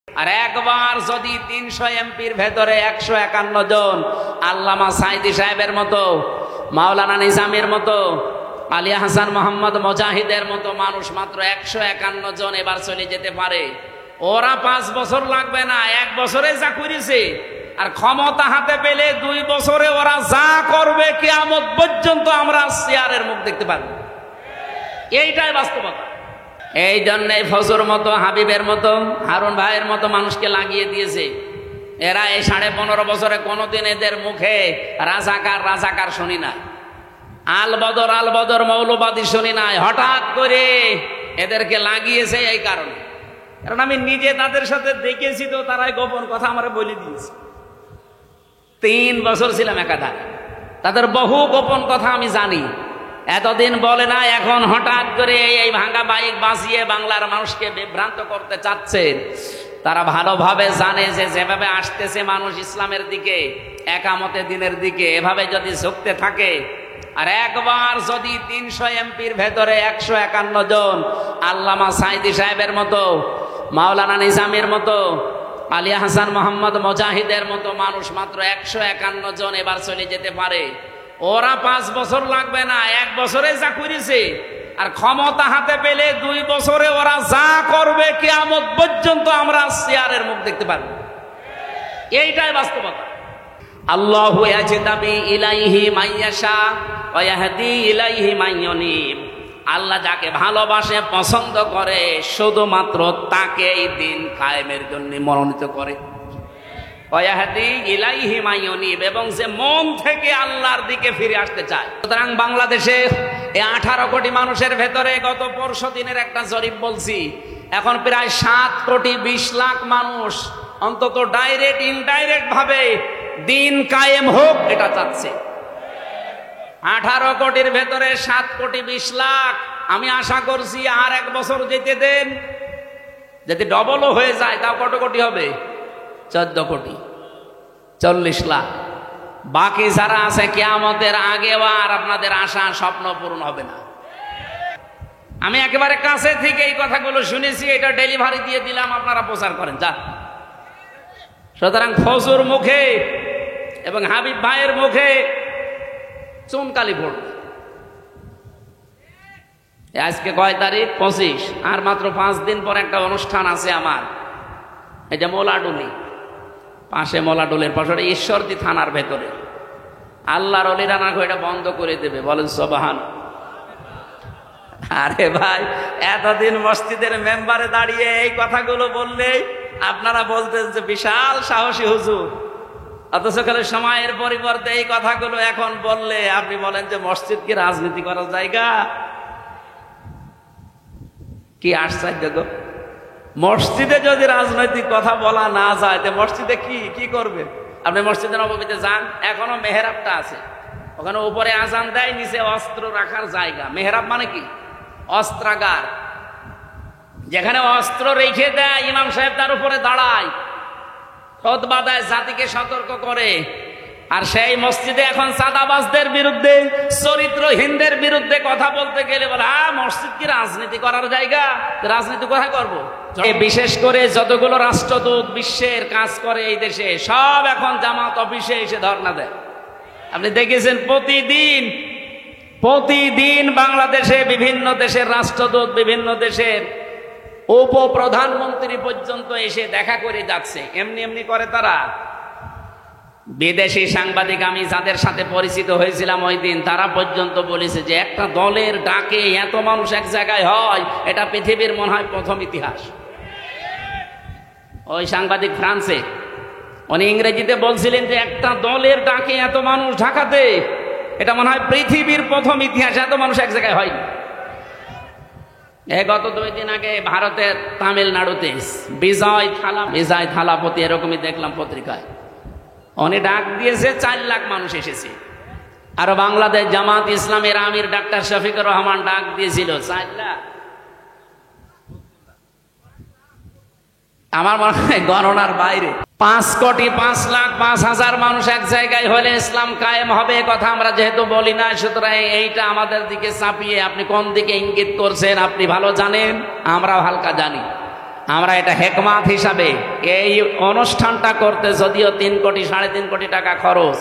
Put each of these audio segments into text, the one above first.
আর একবার যদি 300 এমপির ভেতরে 151 জন আল্লামা সাইদি সাহেবের মতো, মাওলানা নিজামের মতো, আলী হাসান মোহাম্মদ মুজাহিদের মতো মানুষ মাত্র 151 জন এবার চলে যেতে পারে, ওরা 5 বছর লাগবে না, 1 বছরে যা করেছে, আর ক্ষমতা হাতে পেলে 2 বছরে ওরা যা করবে কিয়ামত পর্যন্ত আমরা চেয়ারের মুখ দেখতে পারবো। এইটাই বাস্তবতা। এই জন্যই ফজর মতো, হাবিবের মতো, হারুন ভাইয়ের মতো মানুষকে লাগিয়ে দিয়েছে। এরা এই 15.5 বছরে কোনোদিন এদের মুখে রাজাকার রাজাকার শুনি নাই, আল বদর মৌলবাদী শুনি নাই। হঠাৎ করে এদেরকে লাগিয়েছে এই কারণে, কারণ আমি নিজে তাদের সাথে দেখেছি, তো তারাই গোপন কথা আমার বলে দিয়েছে। 3 বছর ছিলাম একাধারে, তাদের বহু গোপন কথা আমি জানি। এতদিন বলে না, এখন হঠাৎ করে এই ভাঙা বাইক বাজিয়ে বাংলার মানুষকে বিভ্রান্ত করতে চাচ্ছেন। তারা ভালোভাবে জানে যে যেভাবে আসতেছে মানুষ ইসলামের দিকে, একামতে দিনের দিকে, এভাবে যদি ঝুঁকতে থাকে, আর একবার যদি 300 এমপির ভেতরে 151 জন আল্লামা সাইদি সাহেবের মতো, মাওলানা নিজামের মতো, আলী হাসান মোহাম্মদ মুজাহিদের মতো মানুষ মাত্র 151 জন এবার চলে যেতে পারে, ওরা 5 বছর লাগবে না, 1 বছরে যা করেছে, আর ক্ষমতা হাতে পেলে 2 বছরে ওরা যা করবে কিয়ামত পর্যন্ত আমরা চেয়ারের মুখ দেখতে পারবো। এইটাই বাস্তবতা। আল্লাহু ইয়াজতাবি ইলাইহি মাইয়াশা ওয়া ইয়াহদি ইলাইহি মাইয়ুনিব। আল্লাহ যাকে ভালোবাসে, পছন্দ করে, শুধুমাত্র তাকে এই দিন কায়েমের জন্য মনোনীত করে। ওয়া ইয়াহদি ইলাইহি মাইয়ুনিব, এবং যে মন থেকে আল্লাহর দিকে ফিরে আসতে চায়। সুতরাং বাংলাদেশে এই 18 কোটি মানুষের ভেতরে গত পরশু দিনের একটা জরিপ বলছি, এখন প্রায় 7 কোটি 20 লাখ মানুষ অন্তত ডাইরেক্ট ইনডাইরেক্ট ভাবে দিন কায়েম হোক এটা চাচ্ছে। 18 কোটির ভেতরে 7 কোটি 20 লাখ। আমি আশা করছি আর 1 বছর যেতে দেন, যদি ডবলও হয়ে যায় তাও কত কোটি হবে? 14 কোটি, 40 লাখ। বাকি যারা আছে কিয়ামতের আগেও আর আপনাদের আশা স্বপ্ন পূরণ হবে না। আমি একেবারে কাছে থেকে এই কথাগুলো শুনেছি, এটা ডেলিভারি দিয়ে দিলাম, আপনারা প্রচার করেন যা। সুতরাং ফজর মুখে এবং হাবিব ভাইয়ের মুখে চুনকালি পড়বে। আজকে কয় তারিখ? 25। আর মাত্র 5 দিন পর একটা অনুষ্ঠান আছে আমার, এই যে মোলাডুলি পাশে, মোলাডুলের পাশে ঈশ্বরদী থানার ভেতরে। আল্লাহর ওলিরা না এটা বন্ধ করে দেবে, বলেন সুবহান। আরে ভাই, এতদিন মসজিদের মেম্বারে দাঁড়িয়ে এই কথাগুলো বললে আপনারা বলতেন যে বিশাল সাহসী হুজুর, অথচ কালে সময়ের পরিবর্তে এই কথাগুলো এখন বললে আপনি বলেন যে মসজিদ কি রাজনীতি করার জায়গা? কি আশ্চর্য গো! মসজিদে যদি রাজনৈতিক কথা বলা না যায়, তো মসজিদে কি করবে? আপনি মসজিদে নববীতে যান, এখনো মেহরাবটা আছে, ওখানে উপরে আজান দেয়, নিচে অস্ত্র রাখার জায়গা। মেহরাব মানে কি? অস্ত্রাগার, যেখানে অস্ত্র রেখে দেয়, ইমাম সাহেব তার উপরে দাঁড়ায়, খুতবা দেয়, জাতিকে সতর্ক করে। আর সেই মসজিদে এখন চাঁদাবাজদের বিরুদ্ধে, চরিত্রহীনদের বিরুদ্ধে কথা বলতে গেলে বলে মসজিদ কি রাজনীতি করার জায়গা? রাজনীতি কোথায় করবো? বিশেষ করে যতগুলো রাষ্ট্রদূত বিশ্বের কাজ করে এই দেশে, সব এখন জামাত অফিসে এসে ধর্ণা দেয়। আপনি দেখেছেন প্রতিদিন বাংলাদেশে বিভিন্ন দেশের রাষ্ট্রদূত, বিভিন্ন দেশের উপপ্রধানমন্ত্রী পর্যন্ত এসে দেখা করে যাচ্ছে। এমনি করে তারা। বিদেশি সাংবাদিক আমি যাদের সাথে পরিচিত হয়েছিলাম ওই দিন, তারা পর্যন্ত বলেছে যে একটা দলের ডাকে এত মানুষ এক জায়গায় হয়, এটা পৃথিবীর মনে হয় প্রথম ইতিহাস। ওই সাংবাদিক ফ্রান্সে, উনি ইংরেজিতে বলছিলেন যে একটা দলের ডাকে এত মানুষ ঢাকাতে, এটা মনে হয় পৃথিবীর প্রথম ইতিহাস, এত মানুষ এক জায়গায় হয়নি। গত 2 দিন আগে ভারতের তামিলনাড়ুতে বিজয় থালাপতি, এরকমই দেখলাম পত্রিকায়, উনি ডাক দিয়েছে 4 লাখ মানুষ এসেছে। আর বাংলাদেশ জামাত ইসলামের আমির ডাক্তার শফিকুর রহমান ডাক দিয়েছিল 4 লাখ। আমার মনে হয় গণনার বাইরে। 5 কোটি 5 লাখ 5,000 মানুষ এক জায়গায় হলে ইসলাম কায়েম হবে, কথা আমরা যেহেতু বলি না, সুতরাং এইটা আমাদের দিকে চাপিয়ে আপনি কোন দিকে ইঙ্গিত করছেন আপনি ভালো জানেন, আমরাও হালকা জানি। আমরা এটা হেকমাত হিসাবে এই অনুষ্ঠানটা করতে যদিও 3 কোটি 3.5 কোটি টাকা খরচ,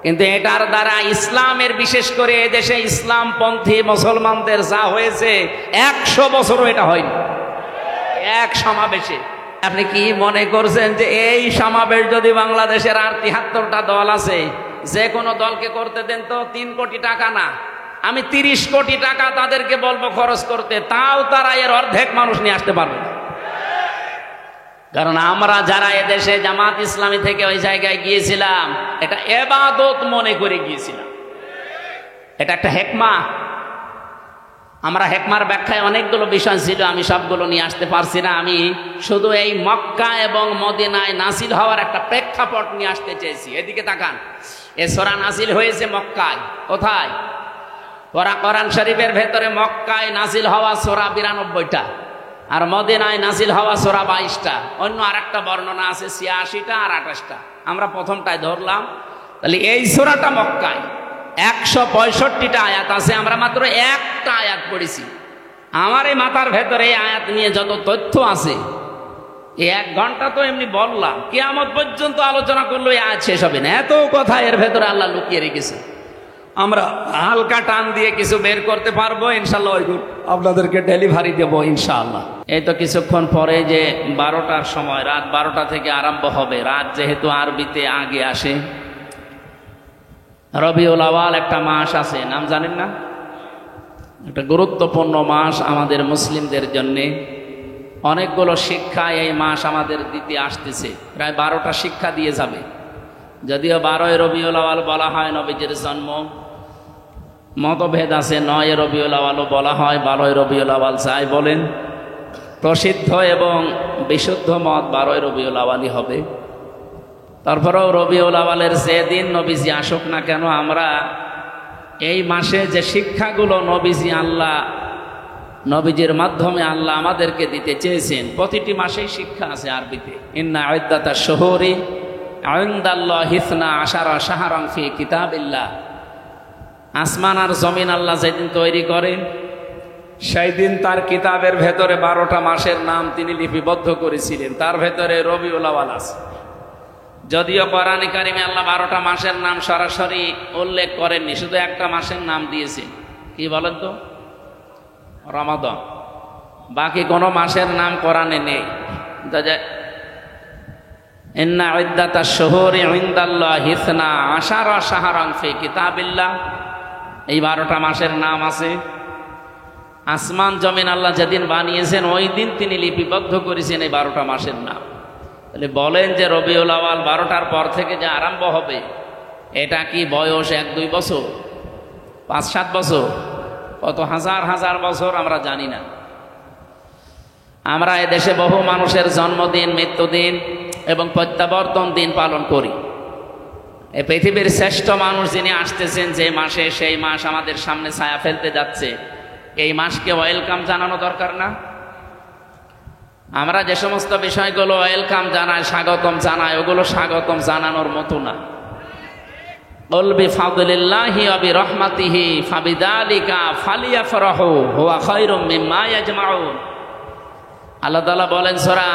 কিন্তু এটার দ্বারা ইসলামের, বিশেষ করে এদেশে ইসলামপন্থী মুসলমানদের যা হয়েছে 100 বছরও এটা হয়নি এক সমাবেশে। আপনি কি মনে করছেন যে এই সমাবেশ যদি বাংলাদেশের আর 73টা দল আছে, যে কোনো দলকে করতে দেন তো 3 কোটি টাকা না, আমি 30 কোটি টাকা তাদেরকে বলবো খরচ করতে, তাও তারা এর অর্ধেক মানুষ নিয়ে আসতে পারবে না। কারণ আমরা যারা এদেশে জামাত ইসলামী থেকে ওই জায়গায় গিয়েছিলাম, এটা ইবাদত মনে করে গিয়েছিলাম, এটা একটা হেকমা। আমরা হেকমার ব্যাখ্যায় অনেকগুলো বিষয় ছিল, আমি সবগুলো নিয়ে আসতে পারছি না। আমি শুধু এই মক্কা এবং মদিনায় নাসিল হওয়ার একটা প্রেক্ষাপট নিয়ে আসতে চেয়েছি। এদিকে তাকান, এ সূরা নাসিল হয়েছে মক্কায়। কোথায়? কোরআন শরীফের ভেতরে মক্কায় নাসিল হওয়া সূরা 92টা, আর মদিনায় নাসিল হওয়া সূরা 22টা। অন্য আরেকটা বর্ণনা আছে 86টা আর 28টা। আমরা প্রথমটায় ধরলাম। তাহলে এই সূরাটা মক্কায় 165টা আয়াত আছে, আমরা মাত্র একটা আয়াত পড়েছি। আমার এই মাথার ভেতরে এই আয়াত নিয়ে যত তথ্য আছে, এই 1 ঘন্টা তো এমনি বললাম, কিয়ামত পর্যন্ত আলোচনা করলো এই আয়াত শেষ হবে না। এত কথা এর ভেতরে আল্লাহ লুকিয়ে রেখেছে। আমরা হালকা টান দিয়ে কিছু বের করতে পারবো ইনশাল্লাহ, ওইগুলো আপনাদেরকে ডেলিভারি দেবো ইনশাআল্লাহ। এই তো কিছুক্ষণ পরে যে 12টার সময়, রাত 12টা থেকে আরম্ভ হবে। রাত যেহেতু আরবিতে আগে আসে, রবিউল আওয়াল একটা মাস আছে, নাম জানেন না? একটা গুরুত্বপূর্ণ মাস আমাদের মুসলিমদের জন্যে। অনেকগুলো শিক্ষা এই মাস আমাদের দিতে আসতেছে, প্রায় 12টা শিক্ষা দিয়ে যাবে। যদিও 12ই রবিউল আওয়াল বলা হয় নবীজির জন্ম, মতভেদ আছে 9 রবিউল আওয়ালও বলা হয়, 12ই রবিউল আওয়াল যাই বলেন, প্রসিদ্ধ এবং বিশুদ্ধ মত 12ই রবিউল আওয়ালই হবে। তারপরেও রবিউল আওয়ালের যেদিন নবীজি আসুক না কেন, আমরা এই মাসে যে শিক্ষাগুলো নবীজির মাধ্যমে আল্লাহ আমাদেরকে দিতে চেয়েছেন, প্রতিটি মাসেই শিক্ষা আছে আরবিতে। ইন্না ইদ্দাতাশ শুহুরি ইনদাল্লাহি 12 শাহরান ফি কিতাবিল্লাহ। আসমান আর জমিন আল্লাহ যেদিন তৈরি করেন, সেই দিন তার কিতাবের ভেতরে 12টা মাসের নাম তিনি লিপিবদ্ধ করেছিলেন, তার ভেতরে রবিউল আওয়াল আছে। যদিও কোরআনে কারিমে আল্লাহ 12টা মাসের নাম সরাসরি উল্লেখ করেননি, শুধু একটা মাসের নাম দিয়েছেন। কি বলেন তো? রমাদান। বাকি কোনো মাসের নাম কোরআনে নেই। ইন্না ইদ্দাতাশ শুহুরি ইনদাল্লাহি 12 শাহরান ফি কিতাবিল্লাহ। এই 12টা মাসের নাম আছে। আসমান জমিন আল্লাহ যেদিন বানিয়েছেন, ওই দিন তিনি লিপিবদ্ধ করেছেন এই 12টা মাসের নাম। তাহলে বলেন যে রবিউল আওয়াল 12টার পর থেকে যে আরম্ভ হবে, এটা কি বয়স 1-2 বছর, 5-7 বছর, কত হাজার হাজার বছর আমরা জানি না। আমরা এদেশে বহু মানুষের জন্মদিন, মৃত্যুদিন এবং প্রত্যাবর্তন দিন পালন করি। এই পৃথিবীর শ্রেষ্ঠ মানুষ যিনি আসতেছেন যে মাসে, সেই মাস আমাদের সামনে ছায়া ফেলতে যাচ্ছে, এই মাসকে ওয়েলকাম জানানো দরকার না? আমরা যে সমস্ত বিষয়গুলো ওয়েলকাম জানাই, স্বাগতম জানাই, ওগুলো স্বাগতম জানানোর মতো না। কুল বিফাদলিল্লাহি ওয়া বিরহমাতিহি ফাবিযালিকা ফালিয়াফরাহু হুয়া খায়রুম মিম্মা ইয়াজমাউন। আল্লাহ তাআলা বলেন সূরা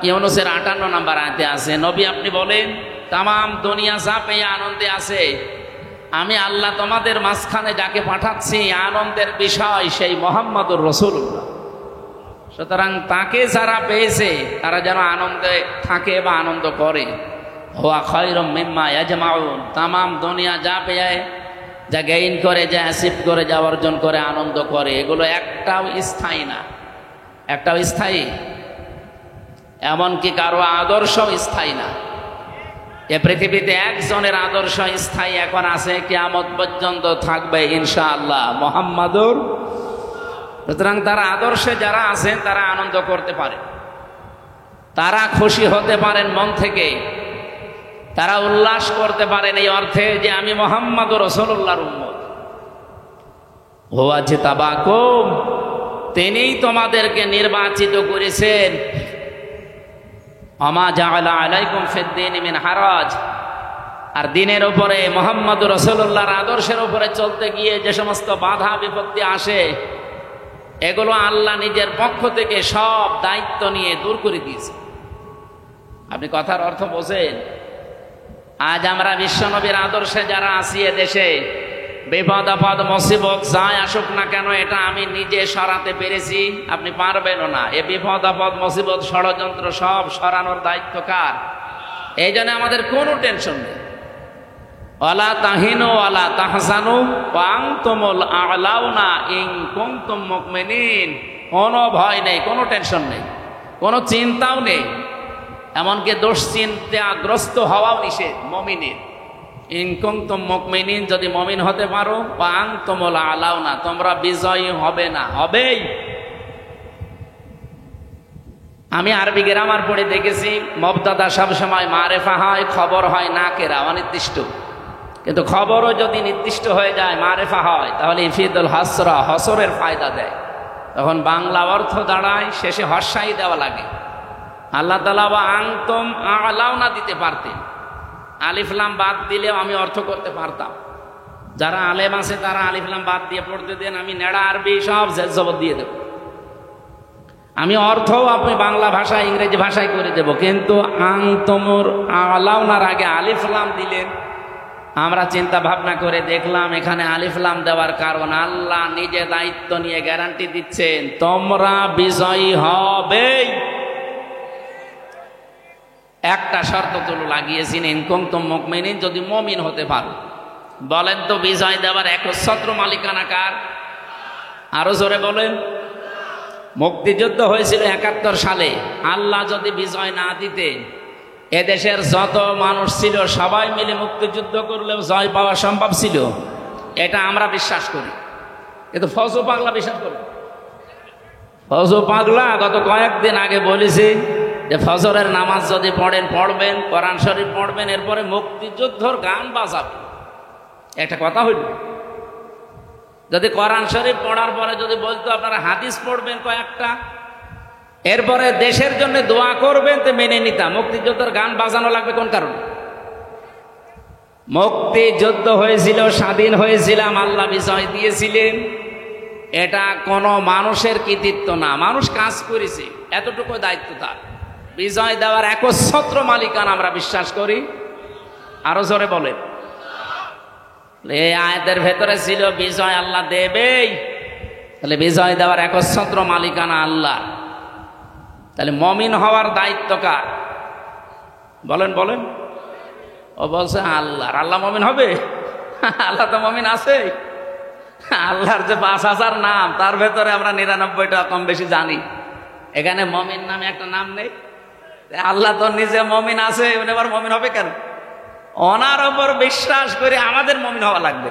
ইউনূসের 58 নম্বর আয়াতে আছে, নবী আপনি বলেন, তামাম দুনিয়া যা পেয়ে আনন্দে আছে, আমি আল্লাহ তোমাদের মাঝখানে যাকে পাঠাচ্ছি আনন্দের বিষয় সেই মুহাম্মদুর রাসূলুল্লাহ। সুতরাং তাকে যারা পেয়েছে তারা যেন আনন্দে থাকে বা আনন্দ করে। হুয়া খায়রুম মিম্মা ইয়াজমাউন। তামাম দুনিয়া যা পেয়ে, যা গেইন করে, যা অ্যাচিভ করে, যা অর্জন করে, আনন্দ করে, এগুলো একটাও স্থায়ী না। একটাও স্থায়ী, এমনকি কারো আদর্শ স্থায়ী না। এ পৃথিবীতে একজনের আদর্শ স্থায়ী এখন আছে, কিয়ামত পর্যন্ত থাকবে ইনশাআল্লাহ, মুহাম্মাদুর। সুতরাং তারা আদর্শে যারা আছেন তারা আনন্দ করতে পারে, তারা খুশি হতে পারেন মন থেকে, তারা উল্লাস করতে পারেন এই অর্থে যে আমি মুহাম্মাদুর রাসূলুল্লাহর উম্মত। হুয়া জিতাবাকুম, তিনিই তোমাদেরকে নির্বাচিত করেছেন। আমা জাআলা আলাইকুম ফিদ-দীনি মিন হারাজ। আর দিনের উপরে মুহাম্মাদুর রাসূলুল্লাহর আদর্শের উপরে চলতে গিয়ে যে সমস্ত বাধা বিপত্তি আসে, এগুলো আল্লাহ নিজের পক্ষ থেকে সব দায়িত্ব নিয়ে দূর করে দিয়েছে। আপনি কথার অর্থ বোঝেন? আজ আমরা বিশ্বনবীর আদর্শে যারা আছি দেশে, বিপদ আপদ মুসিবত যাই আসুক না কেন, এটা আমি নিজে সরাতে পেরেছি, আপনি পারবেনও না। এ বিপদ আপদ মুসিবত ষড়যন্ত্র সব সরানোর দায়িত্ব কার? এই জন্য আমাদের কোনো টেনশন নেই। ওয়ালা তাহিনু ওয়ালা তাহজানু ওয়া আনতুমুল আ'লাউনা ইন কুনতুম মুমিনিন। কোনো ভয় নেই, কোনো টেনশন নেই, কোনো চিন্তাও নেই, এমনকি দুশ্চিন্তাগ্রস্ত হওয়াও নিষেধ মুমিনের। ইন কুনতুম মুমিনিন, যদি মুমিন হতে পারো, ওয়া আনতুমুল আ'লাউনা, তোমরা বিজয়ী হবে না, হবেই। আমি আরবি গ্রামার পড়ে দেখেছি, মুবতাদা সবসময় মারেফা হয়, খবর হয় নাকেরা, অনির্দিষ্ট। কিন্তু খবরও যদি নির্দিষ্ট হয়ে যায়, মারেফা হয়, তাহলে ইফিদুল হাসরা, হসরের ফায়দা দেয়। তখন বাংলা অর্থ দাঁড়ায়, শেষে হর্ষাই দেওয়া লাগে। আল্লাহ তাআলা ওয়া আনতুম আ'লাউনা দিতে পারতেন, আলিফলাম বাদ দিলেও আমি অর্থ করতে পারতাম। যারা আলেম আছে তারা আলিফলাম বাদ দিয়ে পড়তে দেন, আমি নেড়া আরবি সব জবর দিয়ে দেব। আমি অর্থও আপনি বাংলা ভাষায় ইংরেজি ভাষায় করে দেব, কিন্তু আনতুমুর আ'লাউনার আগে আলিফলাম দিলেন। আমরা চিন্তা ভাবনা করে দেখলাম, এখানে আলিফলাম দেওয়ার কারণ আল্লাহ নিজে দায়িত্ব নিয়ে গ্যারান্টি দিচ্ছেন, তোমরা বিজয়ী হবেই। একটা শর্ত তুলো লাগিয়েছেন, ইন কুনতুম মুমিনিন, যদি মুমিন হতে পারো। বলেন তো, বিজয় দেওয়ার একচ্ছত্র মালিকানা কার? আরো জোরে বলেন। মুক্তিযুদ্ধ হয়েছিল ৭১ সালে। আল্লাহ যদি বিজয় না দিতেন, এদেশের যত মানুষ ছিল সবাই মিলে মুক্তিযুদ্ধ করলেও জয় পাওয়া সম্ভব ছিল, এটা আমরা বিশ্বাস করি। কিন্তু ফজু পাগলা বিশ্বাস করি। ফজু পাগলা গত কয়েকদিন আগে বলেছি যে ফজরের নামাজ যদি পড়বেন, কোরআন শরীফ পড়বেন, এরপরে মুক্তিযুদ্ধর গান বাজাবেন। একটা কথা হইল, যদি কোরআন শরীফ পড়ার পরে যদি বলতো আপনারা হাদিস পড়বেন কয়েকটা, এরপরে দেশের জন্য দোয়া করবেন, তো মেনে নিতাম। মুক্তিযুদ্ধের গান বাজানো লাগবে কোন কারণে? মুক্তিযুদ্ধ হয়েছিল, স্বাধীন হয়েছিলাম, আল্লাহ বিজয় দিয়েছিলেন। এটা কোনো মানুষের কৃতিত্ব না, মানুষ কাজ করেছে, এতটুকু দায়িত্ব তার। বিজয় দেওয়ার একচ্ছত্র মালিকানা আমরা বিশ্বাস করি। আরো জোরে বলেন। এই আয়াতের ভেতরে ছিল বিজয় আল্লাহ দেবেই, তাহলে বিজয় দেওয়ার একচ্ছত্র মালিকানা আল্লাহ। তাহলে মমিন হওয়ার দায়িত্ব কার? বলেন বলেন। ও বলছে আল্লাহর। আল্লাহ মমিন হবে? আল্লাহ তো মমিন আছে। আল্লাহর যে ৫,০০০ নাম, তার ভেতরে আমরা ৯৯টা কম বেশি জানি। এখানে মমিন নামে একটা নাম নেই। আল্লাহ তো নিজে মমিন আছে, উনি আবার মমিন হবে কেন? ওনার ওপর বিশ্বাস করে আমাদের মমিন হওয়া লাগবে।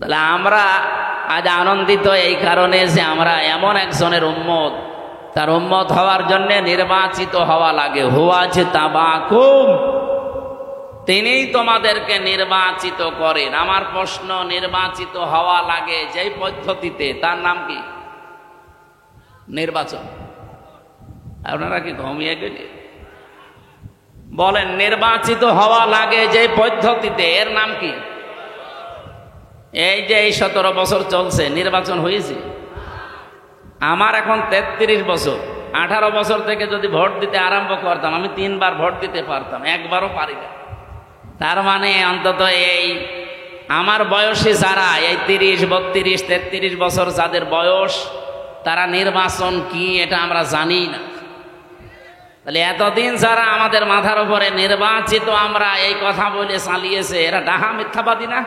তাহলে আমরা আজ আনন্দিত এই কারণে যে আমরা এমন একজনের উম্মত, তার উম্মত হওয়ার জন্য নির্বাচিত হওয়া লাগে। হুয়াজতাবাকুম, তিনিই তোমাদেরকে নির্বাচিত করেন। আমার প্রশ্ন, নির্বাচিত হওয়া লাগে যেই পদ্ধতিতে, তার নাম কি? নির্বাচন। আপনারা কি ঘুমিয়ে গেলে? বলেন, নির্বাচিত হওয়া লাগে যে পদ্ধতিতে, এর নাম কি? এই যে এই ১৭ বছর চলছে, নির্বাচন হয়েছে। আমার এখন ৩৩ বছর। ১৮ বছর থেকে যদি ভোট দিতে আরম্ভ করতাম, আমি ৩ বার ভোট দিতে পারতাম, একবারও পারি না। তার মানে অন্তত এই আমার বয়সী যারা, এই ৩০, ৩২, ৩৩ বছর যাদের বয়স, তারা নির্বাচন কি এটা আমরা জানি না। তাহলে এতদিন যারা আমাদের মাথার উপরে নির্বাচিত আমরা এই কথা বলে চালিয়েছে, এরা ডাহা মিথ্যাবাদী না?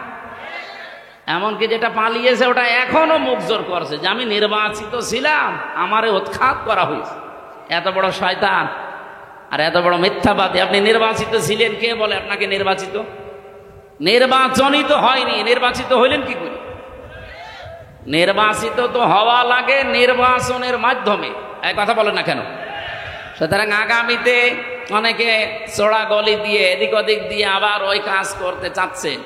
এমনকি যেটা পালিয়েছে ওটা এখনো মুখ জোর করছে যে আমি নির্বাচিত ছিলাম, আমারে উৎখাত করা হয়েছে। এত বড় শয়তান আর এত বড় মিথ্যাবাদী। আপনি নির্বাচিত ছিলেন, কে বলে আপনাকে নির্বাচিত? নির্বাচনই তো হয়নি, নির্বাচিত হইলেন কি করে? নির্বাচিত তো হওয়া লাগে নির্বাচনের মাধ্যমে। এই কথা বলেন না কেন? সুতরাং আগামীতে অনেকে চোরা গলি দিয়ে এদিক ওদিক দিয়ে আবার ওই কাজ করতে চাচ্ছেন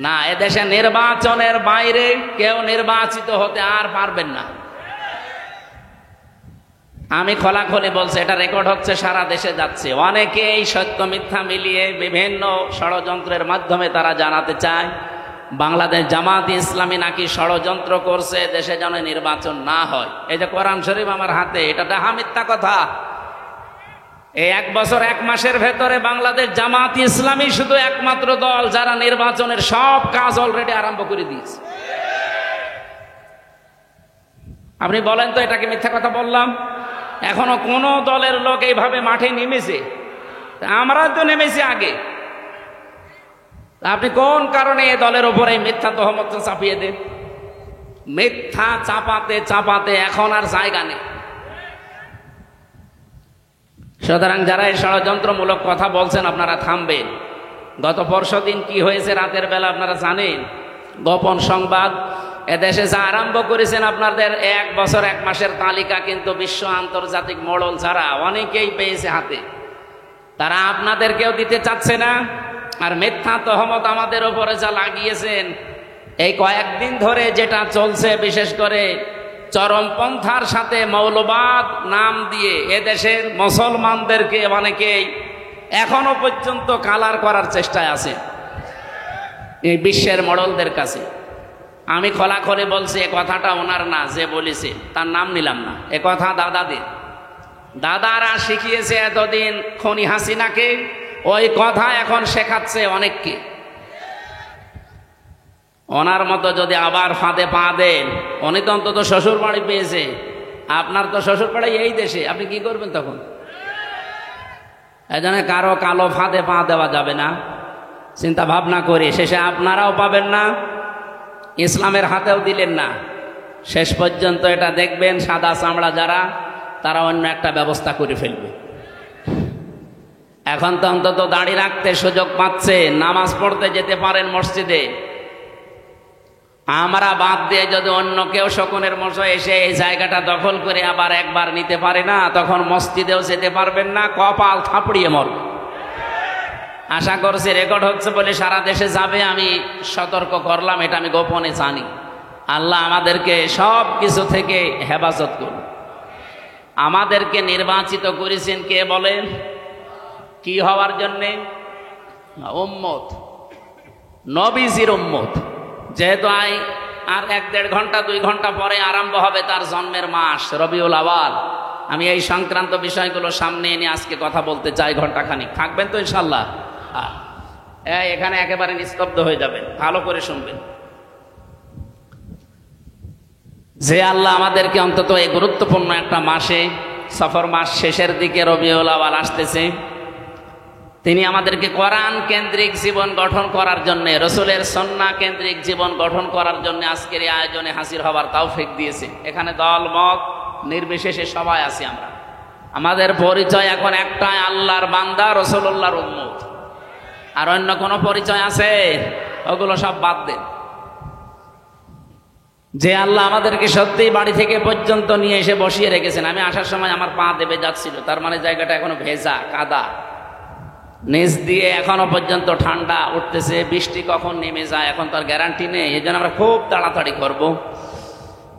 না। এদেশে নির্বাচনের বাইরে কেউ নির্বাচিত হতে আর পারবেন না। আমি খোলাখুলি বলছি, এটা রেকর্ড হচ্ছে, সারা দেশে যাচ্ছে। অনেকেই সত্য মিথ্যা মিলিয়ে বিভিন্ন ষড়যন্ত্রের মাধ্যমে তারা জানাতে চায় বাংলাদেশ জামাত ইসলামী নাকি ষড়যন্ত্র করছে দেশে যেন নির্বাচন না হয়। এই যে কোরআন শরীফ আমার হাতে, এটা ডাহা মিথ্যা কথা। এই 1 বছর 1 মাসের ভেতরে বাংলাদেশ জামাত ইসলামী শুধু একমাত্র দল যারা নির্বাচনের সব কাজ অলরেডি আরম্ভ করে দিয়েছে। আপনি বলেন তো এটা কি মিথ্যা কথা বললাম? এখনো কোন দলের লোক এইভাবে মাঠে নেমেছে? আমরা তো নেমেছি আগে। আপনি কোন কারণে এ দলের উপরে মিথ্যা তহমত চাপিয়ে দেন? মিথ্যা চাপাতে চাপাতে এখন আর জায়গা নেই। সুতরাং যারা এই ষড়যন্ত্রমূলক কথা বলছেন আপনারা থামবেন। গত পরশুদিন কি হয়েছে রাতের বেলা আপনারা জানেন? গোপন সংবাদ এদেশে যা আরম্ভ করেছেন আপনাদের 1 বছর 1 মাসের তালিকা কিন্তু বিশ্ব আন্তর্জাতিক মডেল যারা অনেকেই পেয়েছে হাতে, তারা আপনাদেরকেও দিতে চাচ্ছে না। আর মিথ্যা তহমত আমাদের উপরে যা লাগিয়েছেন এই কয়েকদিন ধরে যেটা চলছে, বিশেষ করে চরমপন্থার সাথে মৌলবাদ নাম দিয়ে এদেশের মুসলমানদেরকে অনেকেই এখনো পর্যন্ত কালার করার চেষ্টায় আছে এই বিশ্বের মডেলদের কাছে। আমি খোলাখুলি বলছি, এ কথাটা ওনার না, যে বলেছে তার নাম নিলাম না, এ কথা দাদাদের। দাদারা শিখিয়েছে এতদিন খনি হাসিনাকে, ওই কথা এখন শেখাচ্ছে অনেককে। ওনার মতো যদি আবার ফাঁদে পা দেন, উনি তো অন্তত শ্বশুর বাড়ি পেয়েছে, আপনার তো শ্বশুর বাড়ি এই দেশে, আপনি কি করবেন তখন? এজন্য কারো কালো ফাঁদে পা দেওয়া যাবে না, চিন্তা ভাবনা করি। শেষে আপনারাও পাবেন না, ইসলামের হাতেও দিলেন না। শেষ পর্যন্ত এটা দেখবেন সাদা চামড়া যারা, তারা অন্য একটা ব্যবস্থা করে ফেলবে। এখন তো অন্তত দাড়ি রাখতে সুযোগ পাচ্ছে, নামাজ পড়তে যেতে পারেন মসজিদে। আমরা বাদ দিয়ে যদি অন্য কেউ শকুনের মশাই এসে এই জায়গাটা দখল করে আবার একবার নিতে পারে না, তখন মসজিদেও যেতে পারবেন না, কপাল থাপড়িয়ে মরবে। আশা করছি রেকর্ড হচ্ছে বলে সারা দেশে যাবে, আমি সতর্ক করলাম, এটা আমি গোপনে জানি। আল্লাহ আমাদেরকে সব কিছু থেকে হেফাজত করুন। আমাদেরকে নির্বাচিত করেছেন কে বলেন? কি হওয়ার জন্যে? উম্মত, নবীজির উম্মত। যেহেতু আর 1-1.5 ঘন্টা 2 ঘন্টা পরে আরম্ভ হবে তার জন্মের মাস রবিউল আওয়াল, আমি এই সংক্রান্ত বিষয়গুলো সামনে এনে আজকে কথা বলতে চাই ঘন্টাখানিক। থাকবেন তো ইনশাল্লাহ? এখানে একেবারে নিস্তব্ধ হয়ে যাবেন, ভালো করে শুনবেন। যে আল্লাহ আমাদেরকে অন্তত এই গুরুত্বপূর্ণ একটা মাসে, সফর মাস শেষের দিকে রবিউল আওয়াল আসতেছে, তিনি আমাদেরকে কোরআন কেন্দ্রিক জীবন গঠন করার জন্য, রসুলের সুন্নাহ কেন্দ্রিক জীবন গঠন করার জন্য আজকের এই আয়োজনে হাজির হবার তৌফিক দিয়েছে। এখানে দল মত নির্বিশেষে সবাই আছি আমরা। আমাদের পরিচয় এখন একটাই, আল্লাহর বান্দা, রাসূলুল্লাহর উম্মত। আর অন্য কোনো পরিচয় আছে? ওগুলো সব বাদ দেন। যে আল্লাহ আমাদেরকে সত্যিই বাড়ি থেকে পর্যন্ত নিয়ে এসে বসিয়ে রেখেছেন। আমি আসার সময় আমার পা দেবে যাচ্ছিল, তার মানে জায়গাটা এখনো ভেজা, কাদা, নিচ দিয়ে এখনো পর্যন্ত ঠান্ডা উঠতেছে। বৃষ্টি কখন নেমে যায় এখন তার গ্যারান্টি নেই। এই জন্য আমরা খুব তাড়াতাড়ি করব।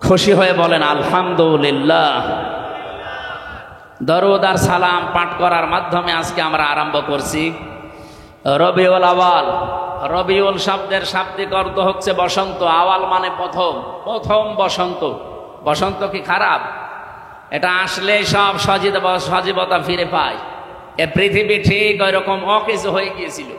খুশি হয়ে বলেন আলহামদুলিল্লাহ। দরুদ আর সালাম পাঠ করার মাধ্যমে আজকে আমরা আরম্ভ করছি রবিউল আওয়াল। রবিউল শব্দের শাব্দিক অর্থ হচ্ছে বসন্ত। আওয়াল মানে প্রথম, প্রথম বসন্ত। বসন্ত কি খারাপ? এটা আসলে সব সজীবতা ফিরে পায়। এ পৃথিবী ঠিক ওই রকম অকেজো হয়ে গিয়েছিল।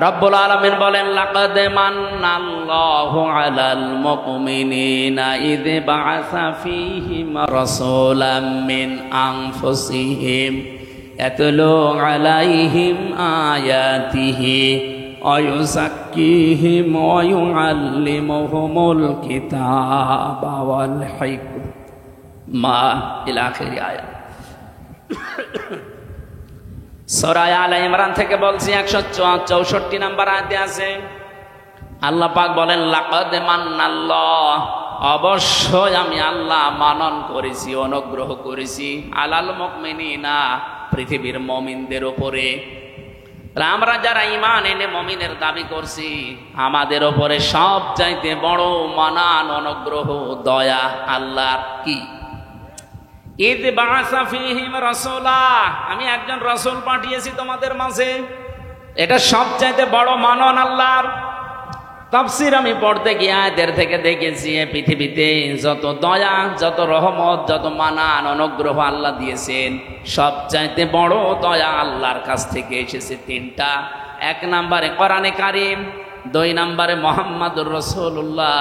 রব্বুল আলামিন বলেন লাকাদ মান্নাল্লাহু আলাল মুমিনিনা ইয বাআসা ফীহিম রাসূলাম মিন আনফুসিহিম ইয়াতলু আলাইহিম আয়াতিহি ওয়া ইউযাক্কিহিম ওয়া ইউআল্লিমুহুমুল কিতাবা ওয়াল হিকমা ইলা আখির আয়াত। সূরা আলে ইমরান থেকে বলছি 164 নম্বর আয়াতে আছে, আল্লাহ পাক বলেন লাকাদ মান্নাল্লাহ, অবশ্যই আমি আল্লাহ মানন করেছি, অনুগ্রহ করেছি, আলাল মুমিনিনা, পৃথিবীর মুমিনদের উপরে। আমরা যারা ঈমান এনে মুমিনের দাবি করছি, আমাদের উপরে সবচাইতে বড় মানান, অনুগ্রহ, দয়া আল্লাহর কি? ইদ বাআসা ফীহিম রাসূলা, আমি একজন রাসূল পাঠিয়েছি তোমাদের মাঝে। এটা সবচাইতে বড় মানন আল্লাহর। তাফসীর আমি পড়তে গিয়ে আয়াতের থেকে দেখেছি পৃথিবীতে যত দয়া, যত রহমত, যত মানান অনুগ্রহ আল্লাহ দিয়েছেন, সবচাইতে বড় দয়া আল্লাহর কাছ থেকে এসেছে তিনটা। 1 নম্বরে কোরআনে কারীম, 2 নম্বরে মুহাম্মাদুর রাসূলুল্লাহ,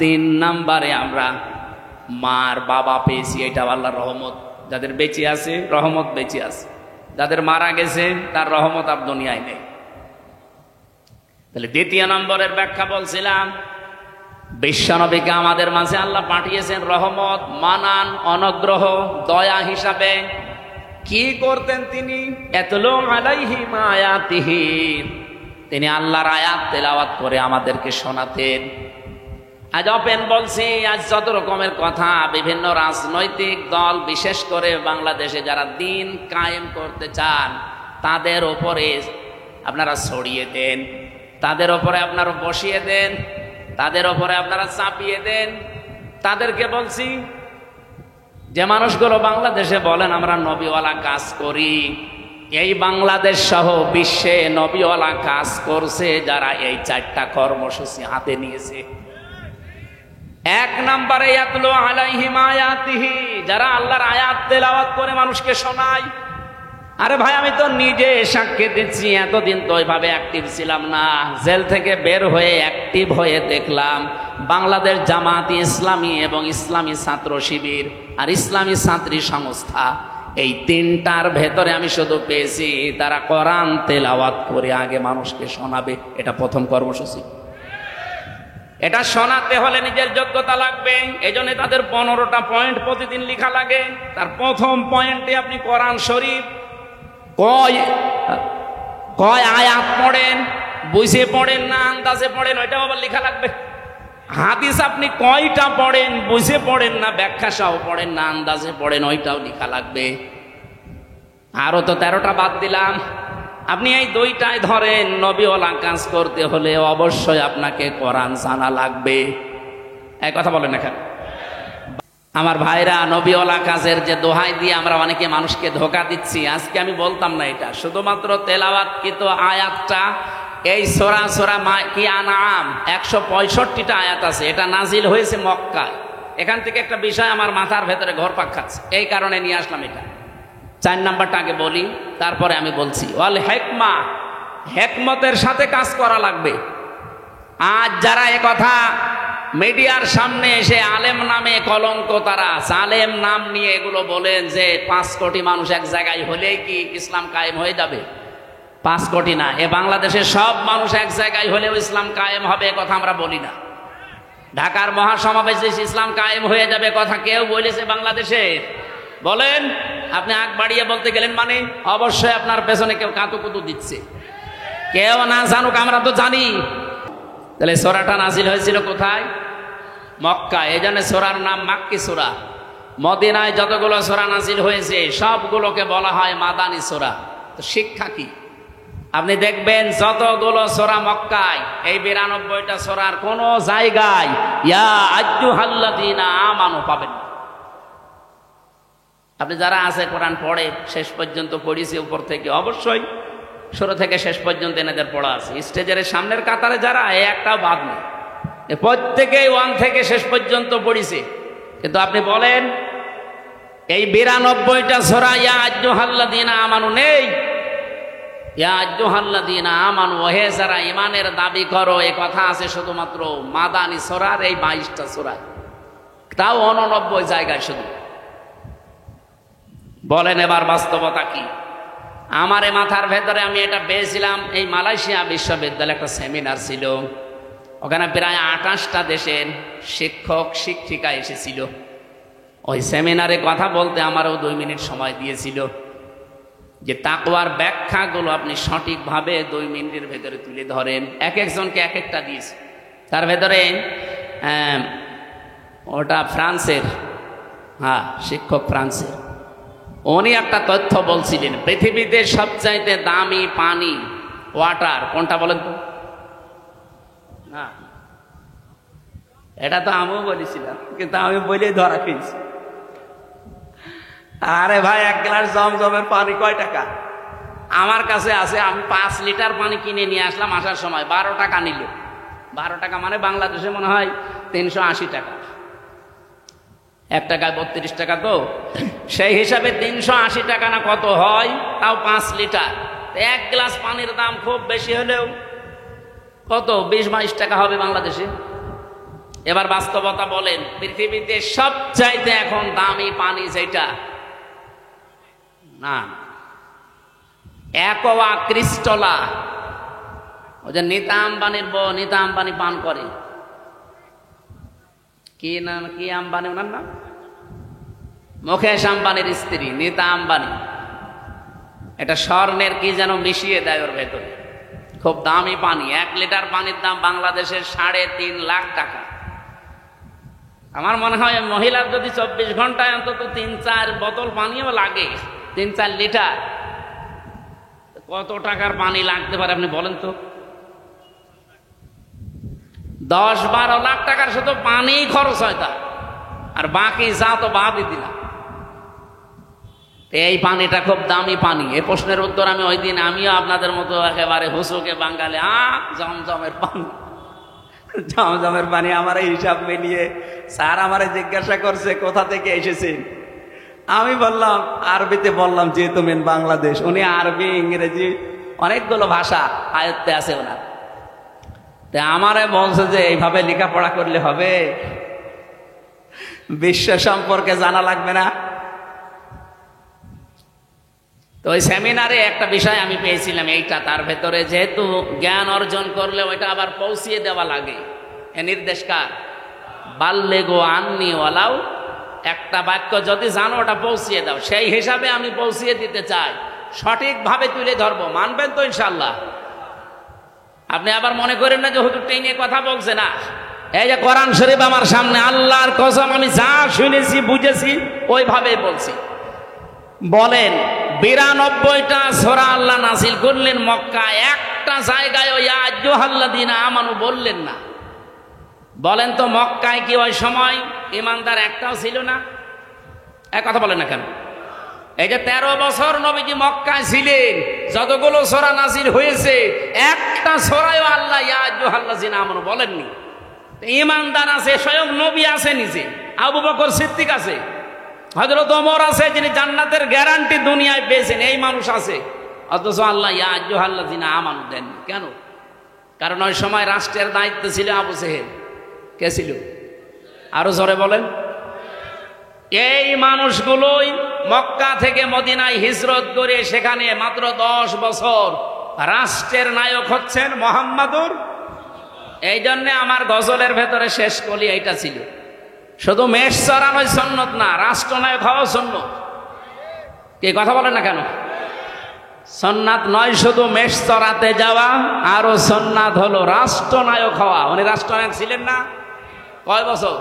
3 নম্বরে আমরা মার বাবা পেয়েছি। এটা আল্লাহর রহমত। যাদের বেঁচে আছে রহমত বেঁচে আছে, যাদের মারা গেছে তার রহমত আর দুনিয়ায় নেই। তাহলে 2 নম্বরের ব্যাখ্যা বলছিলাম, বিশ্বনবীকে আমাদের মাঝে আল্লাহ পাঠিয়েছেন রহমত, মানান, অনুগ্রহ, দয়া হিসাবে। কি করতেন তিনি? ইয়াতলু আলাইহিম আয়াতিহি, তিনি আল্লাহর আয়াত তেলাওয়াত করে আমাদেরকে শোনাতেন। আজ ওপেন বলছি, আজ যত রকমের কথা বিভিন্ন রাজনৈতিক দল, বিশেষ করে বাংলাদেশে যারা দিন কায়েম করতে চান, তাদের ওপরে আপনারা ছড়িয়ে দেন, তাদের ওপরে আপনারা বসিয়ে দেন, তাদের ওপরে আপনারা চাপিয়ে দেন। তাদেরকে বলছি, যে মানুষগুলো বাংলাদেশে বলেন আমরা নবীওয়ালা কাজ করি, এই বাংলাদেশ সহ বিশ্বে নবীওয়ালা কাজ করছে যারা এই 4টা কর্মসূচি হাতে নিয়েছে। 1 নম্বরে ইয়াতলু আলাইহিম আয়াতিহি, যারা আল্লাহর আয়াত তেলাওয়াত করে মানুষকে শোনায়। আরে ভাই, আমি তো নিজে সাক্ষী দিচ্ছি, এতদিন তো ওইভাবে অ্যাক্টিভ ছিলাম না। জেল থেকে বের হয়ে অ্যাক্টিভ হয়ে দেখলাম বাংলাদেশ জামাত ইসলামী এবং ইসলামী ছাত্র শিবির আর ইসলামী ছাত্রী সংস্থা, এই 3টার ভেতরে আমি শুধু পেয়েছি তারা কোরআন তেলাওয়াত করে আগে মানুষকে শোনাবে। এটা প্রথম কর্মসূচি। এটা শোনাতে হলে নিজের যোগ্যতা লাগবে। এই জন্য তাদের 15টা পয়েন্ট প্রতিদিন লেখা লাগে। তার প্রথম পয়েন্টে আপনি কোরআন শরীফ কয় আয়াত পড়েন, বুঝে পড়েন না আন্দাজে পড়েন, ওইটাও আবার লেখা লাগবে। হাদিস আপনি কয়টা পড়েন, বুঝে পড়েন না ব্যাখ্যা সহ পড়েন না আন্দাজে পড়েন, ওইটাও লেখা লাগবে। আরো তো 13টা বাদ দিলাম। আপনি এই 2টায় ধরেন, নবীওয়ালা কাজ করতে হলে অবশ্যই আপনাকে কোরআন জানা লাগবে। এই কথা বলেন না কেন? আমার ভাইরা, নবীওয়ালা কাজের যে দোহাই দিয়ে আমরা অনেকে মানুষকে ধোঁকা দিচ্ছি, আজকে আমি বলতাম না এটা। শুধুমাত্র তেলাওয়াতকৃত আয়াতটা, এই সূরা কি আনআম 165টা আয়াত আছে, এটা নাজিল হয়েছে মক্কায়। এখান থেকে একটা বিষয় আমার মাথার ভেতরে ঘুরপাক খাচ্ছে, এই কারণে নিয়ে আসলাম এটা। 4 নাম্বারটা আগে বলি, তারপরে আমি বলছি। ওয়াল হিকমা, হিকমতের সাথে কাজ করা লাগবে। আজ যারা কথা মিডিয়ার সামনে এসে আলেম নামে কলঙ্ক, তারা জালেম নাম নিয়ে এগুলো বলেন যে 5 কোটি মানুষ এক জায়গায় হলেই কি ইসলাম কায়েম হয়ে যাবে? 5 কোটি না, এ বাংলাদেশের সব মানুষ এক জায়গায় হলেও ইসলাম কায়েম হবে, কথা আমরা বলি না। ঢাকার মহাসমাবেশে ইসলাম কায়েম হয়ে যাবে কথা কেউ বলেছে বাংলাদেশে? বলেন। আপনি আগ বাড়িয়ে বলতে গেলেন মানে অবশ্যই আপনার পেছনে কেউ কাতুকুতু দিচ্ছে। কেউ না জানুক, আমরা তো জানি। তাহলে সূরাটা নাজিল হয়েছিল কোথায়? মক্কা। এই জন্য সূরার নাম মাক্কি সূরা। মদিনায় যতগুলো সূরা নাজিল হয়েছে সবগুলোকে বলা হয় মাদানী সূরা। তো শিক্ষা কি? আপনি দেখবেন যতগুলো সূরা মক্কায়, এই 92টা সূরার কোন জায়গায় ইয়া আইয়ুহাল্লাযীনা আমানু পাবেন না। আপনি যারা আছে কোরআন পড়ে, শেষ পর্যন্ত পড়িছে উপর থেকে, অবশ্যই শুরু থেকে শেষ পর্যন্ত এনাদের পড়া আছে। স্টেজের সামনের কাতারে যারা, একটাও বাদ নেই, প্রত্যেকেই 1 থেকে শেষ পর্যন্ত পড়িছে। কিন্তু আপনি বলেন এই 92টা সূরা ইয়া আইয়ুহাল্লাযীনা আমানু নেই। ইয়া আইয়ুহাল্লাযীনা আমানু, হে যারা ঈমানের দাবি করো, এই কথা আছে শুধুমাত্র মাদানী সূরার এই 22টা সূরা, তাও 89 জায়গায় শুধু। বলেন এবার বাস্তবতা কি? আমার মাথার ভেতরে আমি এটা পেয়েছিলাম, এই মালয়েশিয়া বিশ্ববিদ্যালয়ে একটা সেমিনার ছিল, ওখানে প্রায় 28টা দেশের শিক্ষক শিক্ষিকা এসেছিল। ওই সেমিনারে কথা বলতে আমারও 2 মিনিট সময় দিয়েছিল, যে তাকওয়ার ব্যাখ্যাগুলো আপনি সঠিকভাবে 2 মিনিটের ভেতরে তুলে ধরেন। এক একজনকে এক একটা দিয়েছে। তার ভেতরে ওটা ফ্রান্সের, শিক্ষক ফ্রান্সের, উনি একটা তথ্য বলছিলেন, পৃথিবীতে সবচাইতে দামি পানি, ওয়াটার কোনটা বলেন তো? না, এটা তো আমিও বলেছিলাম, কিন্তু আমি বলেই ধরা খেয়েছি। আরে ভাই, 1 গ্লাস জমজমের পানি কয় টাকা? আমার কাছে আছে, আমি 5 লিটার পানি কিনে নিয়ে আসলাম, আসার সময় 12 টাকা নিল। 12 টাকা মানে বাংলাদেশে মনে হয় 380 টাকা, 1 টাকায় 32 টাকা, তো সেই হিসাবে 380 টাকা না কত হয়, তাও 5 লিটার। 1 গ্লাস পানির দাম খুব বেশি হলেও কত 20-22 টাকা হবে বাংলাদেশে। এবার বাস্তবতা বলেন, পৃথিবীতে সবচাইতে এখন দামি পানি যেটা, না অ্যাকোয়া ক্রিস্টালা, ওই যে নীতা আম্বানির বউ, নীতা আম্বানি পান করে, কি নাম, কি আম্বানি ওনার নাম, মুকেশ আম্বানির স্ত্রী নীতা আম্বানি, এটা স্বর্ণের কি যেন মিশিয়ে দেয় ওর ভেতরে, খুব দামি পানি। 1 লিটার পানির দাম বাংলাদেশের 3.5 লাখ টাকা। আমার মনে হয় মহিলার যদি 24 ঘন্টায় অন্তত 3-4 বোতল পানিও লাগে, 3-4 লিটার, কত টাকার পানি লাগতে পারে আপনি বলেন তো? 10-12 লাখ টাকার শুধু পানি খরচ হয় তার, আর বাকি যা তো বাদই দিলাম। এই পানিটা খুব দামি পানি। এই প্রশ্নের উত্তর আমি ওই দিন, আমিও আপনাদের মতো একেবারে হুসুকে বাঙালি, জমজমের পানি, জমজমের পানি আমার হিসাব মিলিয়ে স্যার আমারে জিজ্ঞাসা করছে কোথা থেকে এসেছেন, আমি বললাম আরবিতে, বললাম যেহেতু মেন বাংলাদেশ, উনি আরবি ইংরেজি অনেকগুলো ভাষা আয়ত্তে আছে ওনার, তা আমারে বলছে যে এইভাবে লেখাপড়া করলে হবে, বিশ্ব সম্পর্কে জানা লাগবে না? তো ওই সেমিনারে একটা বিষয় আমি পেয়েছিলাম এইটা, তার ভেতরে যেহেতু জ্ঞান অর্জন করলে ওইটা আবার পৌঁছিয়ে দেওয়া লাগে, এ নির্দেশ কার? বাল্লেগো আন্নি ওয়ালাউ, একটা বাক্য যদি জানো ওটা পৌঁছিয়ে দাও। সেই হিসাবে আমি পৌঁছিয়ে দিতে চাই, সঠিকভাবে তুলে ধরবো, মানবেন তো ইনশাল্লাহ? আপনি আবার মনে করেন না যে হুজুর টেনে কথা বলছে না। এই যে কোরআন শরীফ আমার সামনে, আল্লাহর কসম আমি যা শুনেছি বুঝেছি ওইভাবেই বলছি। বলেন 92টা সূরা আল্লাহ নাযিল করলেন মক্কা, একটা জায়গায় ওই ইয়া আইয়ুহাল্লাযীনা আমানু বললেন না। বলেন তো মক্কায় কি ওই সময় ইমানদার একটাও ছিল না? এক কথা বলেন না কেন? এই যে 13 বছর নবীজি মক্কায় ছিলেন, যতগুলো সূরা নাযিল হয়েছে একটা সূরায়ও আল্লাহ ইয়া আইয়ুহাল্লাযীনা আমানু বলেননি। ইমানদার আছে, স্বয়ং নবী আছে, নিজে আবু বকর সিদ্দিক আছে, হযরত ওমর আছে, যিনি জান্নাতের গ্যারান্টি দুনিয়ায় পেয়েছেন, এই মানুষ আছে, অথচ আল্লাহ ইয়া আইয়ুহাল্লাযীনা আমানু দেন কেন? কারণ ওই সময় রাষ্ট্রের দায়িত্ব ছিল আবু জেহেল। কে ছিল? আরো জোরে বলেন। এই মানুষগুলোই মক্কা থেকে মদিনায় হিজরত করে সেখানে মাত্র 10 বছর রাষ্ট্রের নায়ক হচ্ছেন মুহাম্মাদুর। এই জন্যে আমার গজলের ভেতরে শেষ কলি এইটা ছিল, শুধু মেষ চড়ানোই সুন্নত না, রাষ্ট্রনায়ক হওয়া সুন্নত। কি কথা বলেন না কেন? সুন্নাত নয় শুধু মেষ চড়াতে যাওয়া, আরো সুন্নাত হলো রাষ্ট্রনায়ক হওয়া। উনি রাষ্ট্রনায়ক ছিলেন না? কয় বছর?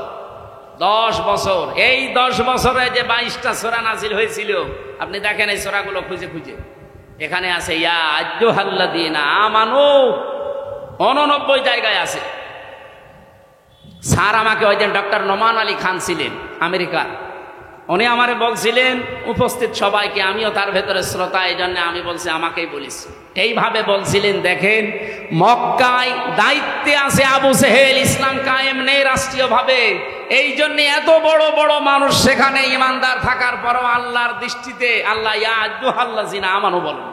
10 বছর। এই 10 বছরে যে 22টা সূরা নাযিল হয়েছিল, আপনি দেখেন এই সূরাগুলো খুঁজে খুঁজে, এখানে আছে ইয়া আইয়ুহাল্লাযীনা আমানু, 89 জায়গায় আছে। স্যার আমাকে ওই দিন ডক্টর নোমান আলী খান ছিলেন আমেরিকা, উনি আমারে বলছিলেন উপস্থিত সবাইকে, আমিও তার ভেতরে শ্রোতা, এই জন্য আমি বলছি আমাকেই বলিস, এইভাবে বলছিলেন, দেখেন মক্কায় দায়িত্বে আছে আবু জেহেল, ইসলাম কায়েম নেই রাষ্ট্রীয়ভাবে, এই জন্য এত বড় বড় মানুষ সেখানে ইমানদার থাকার পরও আল্লাহর দৃষ্টিতে আল্লাহ ইয়া আইয়ুহাল্লাযীনা আমানু বলেন।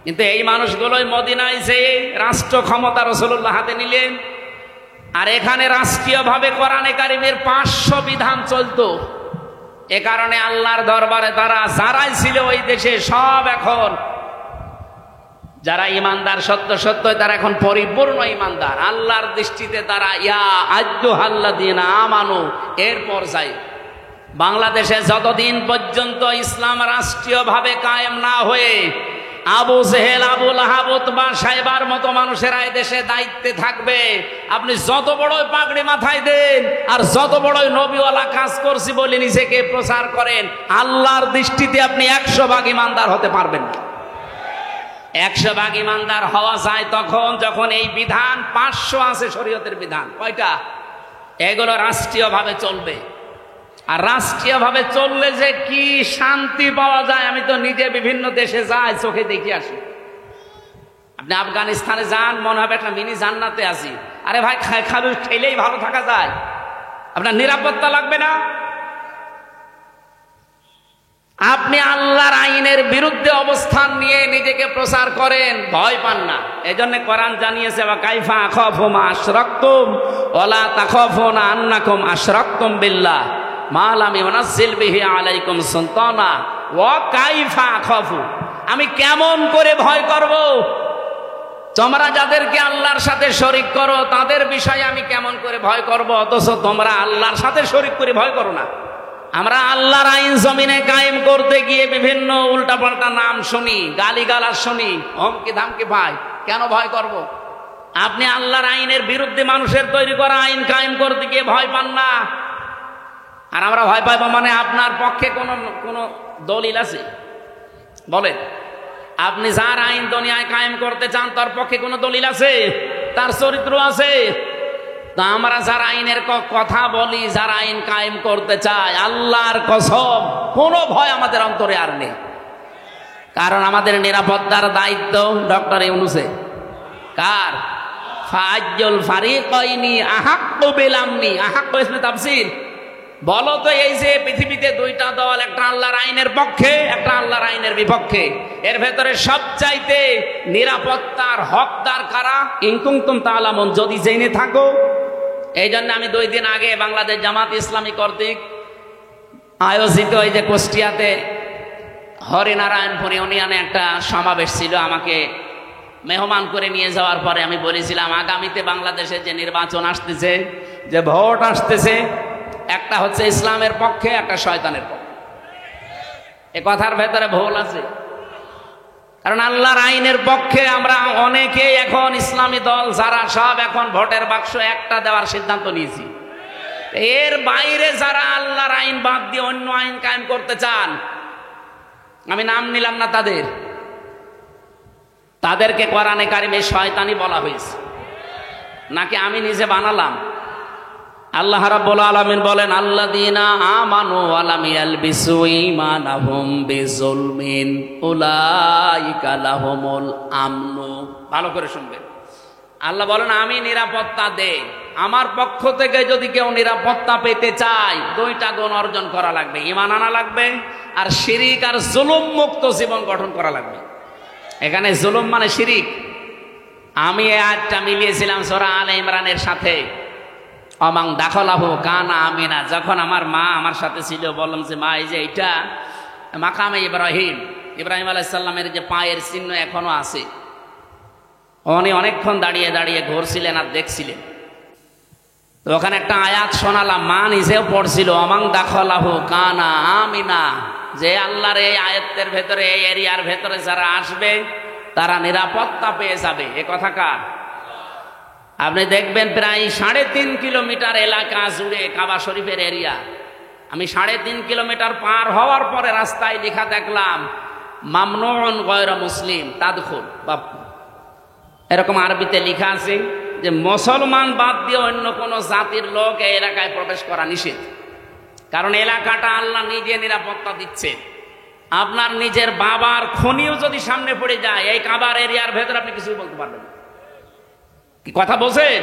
কিন্তু এই মানুষগুলোই মদিনায় যেয়ে রাষ্ট্র ক্ষমতা রাসূলুল্লাহ হাতে নিলেন, আর এখানে রাষ্ট্রীয়ভাবে কোরআনে কারিমের 500 বিধান চলতো। এ কারণে আল্লাহর দরবারে তারা যারাই ছিল ওই দেশে সব এখন যারা ইমানদার সত্য সত্য, তারা এখন পরিপূর্ণ ইমানদার। আল্লাহর দৃষ্টিতে তারা ইয়া আইয়ুহাল্লাযীনা আমানু এর পর্যায়ে। বাংলাদেশে যতদিন পর্যন্ত ইসলাম রাষ্ট্রীয়ভাবে কায়েম না হয়ে আবু জেহেল, আবু লাহাব, উতবা, সাইবার মতো মানুষেরা এই দেশে দায়িত্বে থাকবে, আপনি যত বড়ই পাগড়ি মাথায় দেন আর যত বড়ই নবীওয়ালা কাজ করছি বলে নিজেকে প্রচার করেন, আল্লাহর দৃষ্টিতে আপনি 100 ভাগ ইমানদার হতে পারবেন না। 100 ভাগ ইমানদার হওয়া যায় তখন যখন এই বিধান 500 আছে শরীয়তের বিধান, কয়টা? এগুলো রাষ্ট্রীয়ভাবে চলবে। আর রাষ্ট্রীয়ভাবে চললে যে কি শান্তি পাওয়া যায়, আমি তো নিজে বিভিন্ন দেশে যাই, চোখে দেখে আসি। আপনি আফগানিস্তানে যান, মনে হবে একটা মিনি জান্নাতে আছি। আরে ভাই খাবে খেলেই ভালো থাকা যায়? আপনার নিরাপত্তা লাগবে না? আপনি আল্লাহর আইনের বিরুদ্ধে অবস্থান নিয়ে নিজেকে প্রচার করেন, ভয় পান না। এজন্য কোরআন জানিয়েছে ওয়া কাইফা আখাফু মা আশরাকতুম ওয়ালা তাখাফুনা আন্নাকুম আশরাকতুম বিল্লাহ মা লাম ইউনাজ্জিল বিহি আলাইকুম সুলতানা ওয়া কাইফা আখাফু, আমি কেমন করে ভয় করব? তোমরা যাদেরকে আল্লাহর সাথে শরীক করো তাদের বিষয়ে আমি কেমন করে ভয় করব, অথচ তোমরা আল্লাহর সাথে শরীক করে ভয় করো না। আমরা আল্লাহর আইন জমিনে কায়েম করতে গিয়ে বিভিন্ন উল্টাপাল্টা নাম শুনি, গালিগালাজ শুনি, হুমকি ধামকি, ভাই কেন ভয় করব? আপনি আল্লাহর আইনের বিরুদ্ধে মানুষের তৈরি করা আইন কায়েম করতে গিয়ে ভয় পান না। আর আমরা ভয় পাইব মানে আপনার পক্ষে কোনো দলিল আছে? বলেন, আপনি যার আইন দুনিয়ায় কায়েম করতে চান তার পক্ষে কোনো দলিল আছে? তার চরিত্র আছে? তা আমরা যার আইনের কথা বলি, যার আইন কায়েম করতে চাই, আল্লাহর কসম কোনো ভয় আমাদের অন্তরে আর নেই। কারণ আমাদের নিরাপত্তার দায়িত্ব ডক্টর ইউনূসে। কার? ফাজ্জুল ফারিকাইনি আহাক্কু বিল আমনি। আহাক্কু ইসমে তাফসীর। বলো তো, এই যে পৃথিবীতে দুইটা দল, একটা আল্লাহর আইনের পক্ষে, একটা আল্লাহর আইনের বিপক্ষে, এর ভেতরে সবচাইতে নিরাপত্তার হকদার কারা? ইন কুনতুম তা'লামুন, যদি জেনে থাকো। এই জন্য আমি 2 দিন আগে বাংলাদেশ জামাত ইসলামী কর্তৃক আয়োজিত এই যে কুষ্টিয়াতে হরিনারায়ণপুর ইউনিয়নে একটা সমাবেশ ছিল, আমাকে মেহমান করে নিয়ে যাওয়ার পরে আমি বলেছিলাম, আগামীতে বাংলাদেশে যে নির্বাচন আসতেছে, যে ভোট আসতেছে, একটা হচ্ছে ইসলামের পক্ষে, একটা শয়তানের পক্ষে। এ কথার ভেতরে ভুল আছে। কারণ আল্লাহর আইনের পক্ষে আমরা অনেকে এখন ইসলামী দল যারা সব এখন ভোটের বাক্স একটা দেওয়ার সিদ্ধান্ত নিয়েছি। এর বাইরে যারা আল্লাহর আইন বাদ দিয়ে অন্য আইন কায়েম করতে চান, আমি নাম নিলাম না তাদেরকে কোরআনে কারিমে শয়তানি বলা হয়েছে, নাকি আমি নিজে বানালাম? আল্লাহ রাব্বুল আলামিন বলেন, আল্লাযীনা আমানু ওয়া লাম ইয়ালবিসু ঈমানাহুম বিযুলমিন উলাইকা লাহুমুল আমনু। ভালো করে শুনবেন। আল্লাহ বলেন, আমি নিরাপত্তা দেই। আমার পক্ষ থেকে যদি কেউ নিরাপত্তা পেতে চায়, 2টা গুণ অর্জন করা লাগবে। ঈমান আনা লাগবে, আর শিরিক আর জুলুম মুক্ত জীবন গঠন করা লাগবে। এখানে জুলুম মানে শিরিক। আমি এই আয়াতটা মিলিয়েছিলাম সূরা আলে ইমরানের সাথে। অমাং দাখলাহু কানা আমিনা। যখন আমার মা আমার সাথে ছিল, বললাম যে মা, এই যে এটা মাকামে ইব্রাহিম আলাইহিস সালামের যে পায়ের চিহ্ন এখনো আছে। উনি অনেকক্ষণ দাঁড়িয়ে দাঁড়িয়ে ঘুরছিলেন আর দেখছিলেন। তো ওখানে একটা আয়াত শোনালাম, মা নিজেও পড়ছিল, অমাং দাখলাহু কানা আমিনা, যে আল্লাহর এই আয়াতের ভেতরে, এই এরিয়ার ভেতরে যারা আসবে তারা নিরাপত্তা পেয়ে যাবে। এ কথা কার? আপনি দেখবেন প্রায় 3.5 কিলোমিটার এলাকা জুড়ে কাবা শরীফের এরিয়া। আমি 3.5 কিলোমিটার পার হওয়ার পরে রাস্তায় লেখা দেখলাম, মামনুউন গায়রা মুসলিম তাদখুল। এরকম আরবিতে লেখা আছে যে মুসলমান বাদ দিয়ে অন্য কোনো জাতির লোক এই এলাকায় প্রবেশ করা নিষেধ। কারণ এলাকাটা আল্লাহ নিজে নিরাপত্তা দিচ্ছে। আপনার নিজের বাবার খনিও যদি সামনে পড়ে যায়, এই কাবার এরিয়ার ভেতরে আপনি কিছুই বলতে পারবেন না। কি কথা বলছেন?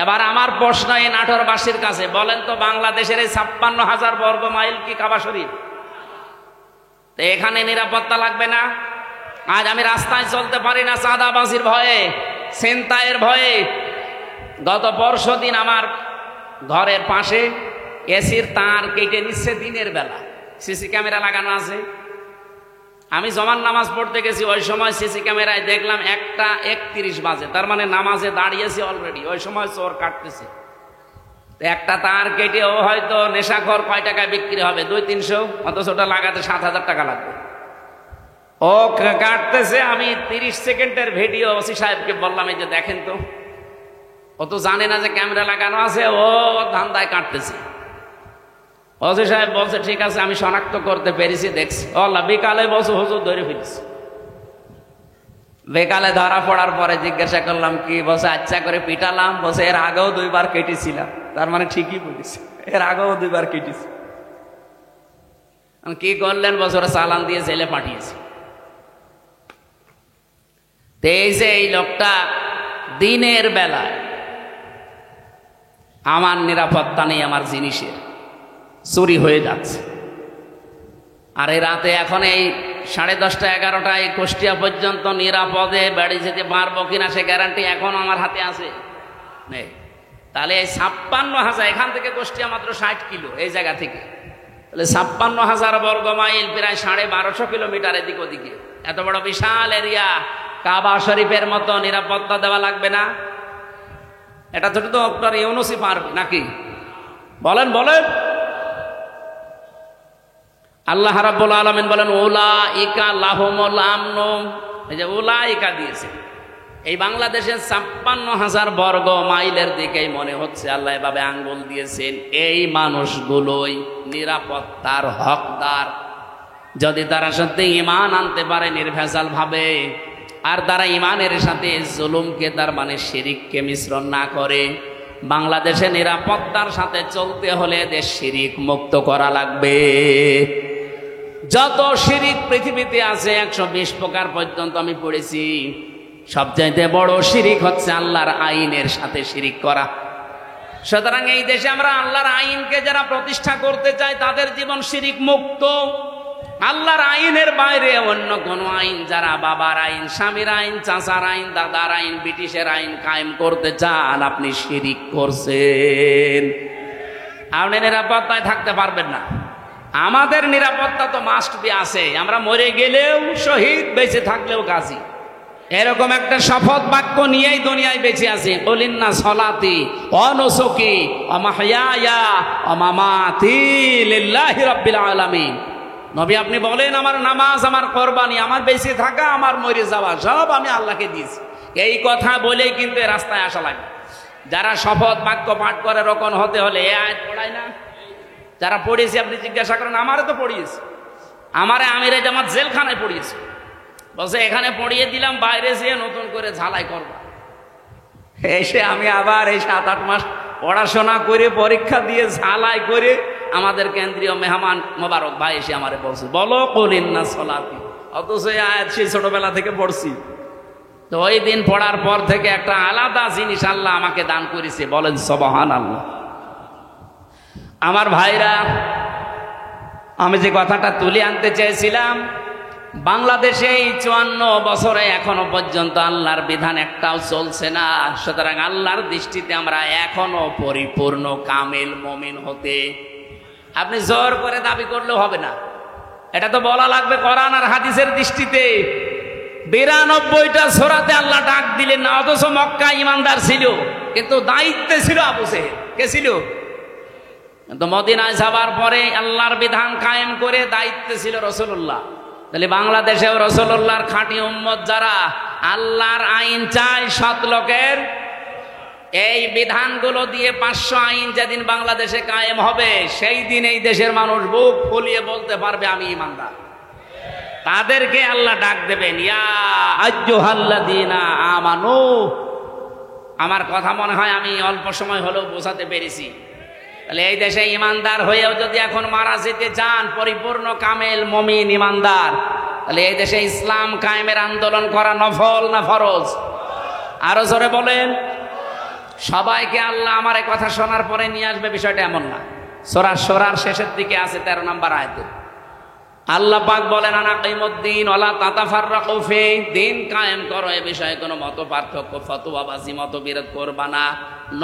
এবার আমার প্রশ্ন এই নাটোরবাসীর কাছে, বলেন তো, বাংলাদেশের এই 56,000 বর্গ মাইল কি কাবা শরীফ? তো এখানে নিরাপত্তা লাগবে না? আজ আমি রাস্তায় চলতে পারি না চাঁদাবাজির ভয়ে, ছিনতাইয়ের ভয়ে। গত পরশুদিন আমার ঘরের পাশে এসির তার কেটে নিচ্ছে দিনের বেলা, সিসি ক্যামেরা লাগানো আছে। আমি জমান নামাজ পড়তে গেছি, ওই সময় সিসি ক্যামেরায় দেখলাম 1:31 বাজে, তার মানে নামাজে দাঁড়িয়েছি অলরেডি। ওই সময় চোর কাটতেছে। একটা তার কেটে ও হয়তো নেশাখোর কয় টাকায় বিক্রি হবে, 200-300, অথচ ওটা লাগাতে 7,000 টাকা লাগবে। ও কাটতেছে, আমি 30 সেকেন্ডের ভিডিও ওসি সাহেবকে বললাম, এই যে দেখেন তো। ও তো জানে না যে ক্যামেরা লাগানো আছে, ও ধান্দায় কাটতেছে। ওসি সাহেব বলছে, ঠিক আছে, আমি শনাক্ত করতে পেরেছি, দেখছি। আল্লাহ, বিকালে বলছে হুজুর ধরে ফেলেছি। বিকালে ধরা পড়ার পরে জিজ্ঞাসা করলাম, কি? বলছে আচ্ছা করে পিটালাম। বলছে এর আগেও 2 বার কেটেছিলাম। তার মানে ঠিকই বলেছে, এর আগেও 2 বার কেটেছি। কি করলেন? বলছে ওরা চালান দিয়ে জেলে পাঠিয়েছে। এই যে এই লোকটা দিনের বেলায় আমার নিরাপত্তা নেই, আমার জিনিসের চুরি হয়ে যাচ্ছে। আর এই রাতে এখন এই 10:30 11টায় কুষ্টিয়া পর্যন্ত নিরাপদে বাড়ি যেতে পারবো কিনা সে গ্যারান্টি এখন আমার হাতে আছে নেই। তাহলে এই 56,000, এখান থেকে কুষ্টিয়া মাত্র 60 কিলো এই জায়গা থেকে, তাহলে 56,000 বর্গ মাইল, প্রায় 1250 কিলোমিটার এদিক ওদিকে, এত বড় বিশাল এরিয়া, কাবা শরীফের মতো নিরাপত্তা দেওয়া লাগবে না? এটা তো ডক্টর ইউনূসই পারবে নাকি? বলেন বলেন। আল্লাহ রাব্বুল আলামিন বলেন উলাইকা লাহুমুল আমনু, এই যে উলাইকা দিয়েছে, এই বাংলাদেশের 56,000 বর্গ মাইলের দিকেই মনে হচ্ছে আল্লাহ এভাবে আঙ্গুল দিয়েছেন। এই মানুষগুলোই নিরাপত্তার হকদার, যদি তারা সত্যি ঈমান আনতে পারে নির্ভেজাল ভাবে, আর তারা ঈমানের সাথে জুলুমকে, তার মানে শিরিককে মিশ্রণ না করে। বাংলাদেশে নিরাপত্তার সাথে চলতে হলে দেশ শিরিক মুক্ত করা লাগবে। যত শিরিক পৃথিবীতে আছে 120 প্রকার পর্যন্ত আমি পড়েছি, সবচাইতে বড় শিরিক হচ্ছে আল্লাহর আইনের সাথে শিরিক করা। সুতরাং এই দেশে আমরা আল্লাহর আইনকে যারা প্রতিষ্ঠা করতে চাই তাদের জীবন শিরিক মুক্ত। আল্লাহর আইনের বাইরে অন্য কোন আইন, যারা বাবার আইন, স্বামীর আইন, চাচার আইন, দাদার আইন, ব্রিটিশের আইন কায়েম করতে চান, আপনি শিরিক করছেন। আপনি নিরাপত্তায় থাকতে পারবেন না। আমাদের নিরাপত্তা তো মাস্ট বি আছে, আমরা মরে গেলেও শহীদ, বেঁচে থাকলেও গাজী, এরকম একটা শপথ বাক্য নিয়েই দুনিয়ায় বেঁচে আছি। কুলিন্না সলাতি ওয়া নুসুকি ওয়া মাহইয়ায়া ওয়া মামাতি লিল্লাহি রাব্বিল আলামিন। নবী আপনি বলেন আমার নামাজ, আমার কোরবানি, আমার বেঁচে থাকা, আমার মরে যাওয়া সব আমি আল্লাহকে দিয়েছি। এই কথা বলেই কিন্তু রাস্তায় আসা লাগে। যারা শপথ বাক্য পাঠ করে রকম হতে হলে এ আয়াত পড়ায় না? যারা পড়িয়েছি আপনি জিজ্ঞাসা করেন, আমারে তো পড়িয়েছে, আমারে আমিরে জামাত জেলখানায় পড়িয়েছে, বলছে এখানে পড়িয়ে দিলাম, বাইরে যেয়ে নতুন করে ঝালাই করব। এসে আমি আবার এই 7-8 মাস পড়াশোনা করে পরীক্ষা দিয়ে ঝালাই করে আমাদের কেন্দ্রীয় মেহমান মোবারক ভাই এসে আমারে বলছে বলো কুলিন্না সলাতি, অথচ এই আয়াত সেই ছোটবেলা থেকে পড়ছি। তো ওই দিন পড়ার পর থেকে একটা আলাদা জিনিস আল্লাহ আমাকে দান করেছে, বলেন সুবহানাল্লাহ। আমার ভাইরা, আমি যে কথাটা তুলে আনতে চেয়েছিলাম, বাংলাদেশে এই 54 বছরে এখনো পর্যন্ত আল্লাহর বিধান একটাও চলছে না। সুতরাং আল্লাহর দৃষ্টিতে আমরা এখনো পরিপূর্ণ কামেল মুমিন হতে, আপনি জোর করে দাবি করলেও হবে না। এটা তো বলা লাগবে কোরআন আর হাদিসের দৃষ্টিতে। 92টা সূরাতে আল্লাহ ডাক দিলেন না, অথচ মক্কা ইমানদার ছিল, কিন্তু দায়িত্বে ছিল আবু জেহেল। কে ছিল? কিন্তু মদিনায় যাবার পরে আল্লাহর বিধান কায়েম করে দায়িত্বে ছিল রাসূলুল্লাহ। তাহলে বাংলাদেশেও রাসূলুল্লাহর খাঁটি উম্মত যারা আল্লাহর আইন চায় সৎ লোকের, এই বিধানগুলো দিয়ে 500 আইন যেদিন বাংলাদেশে কায়েম হবে, সেই দিন এই দেশের মানুষ বুক ফুলিয়ে বলতে পারবে আমি ঈমানদার। তাদেরকে আল্লাহ ডাক দেবেন, ইয়া আইয়ুহাল্লাযীনা আমানু। আমার কথা মনে হয় আমি অল্প সময় হলেও বোঝাতে পেরেছি। তাহলে এই দেশে ঈমানদার হয়েও যদি এখন মারা যেতে চান, পরিপূর্ণ কামেল মুমিন ঈমানদার, তাহলে এই দেশে ইসলাম কায়েমের আন্দোলন করা নফল না ফরজ? আরো জোরে বলেন। সবাইকে আল্লাহ আমার এই কথা শোনার পরে নিয়ে আসবে, বিষয়টা এমন না। সূরা শুরার শেষের দিকে আছে 13 নম্বর আয়াতে আল্লাহ পাক বলেন, আনাকিমুদ্দিন ওয়ালা তাতাফাররাকু ফি, দিন কায়েম করো, এ বিষয়ে কোনো মত পার্থক্য, ফতোয়াবাজি, মতবিরোধ করবা না।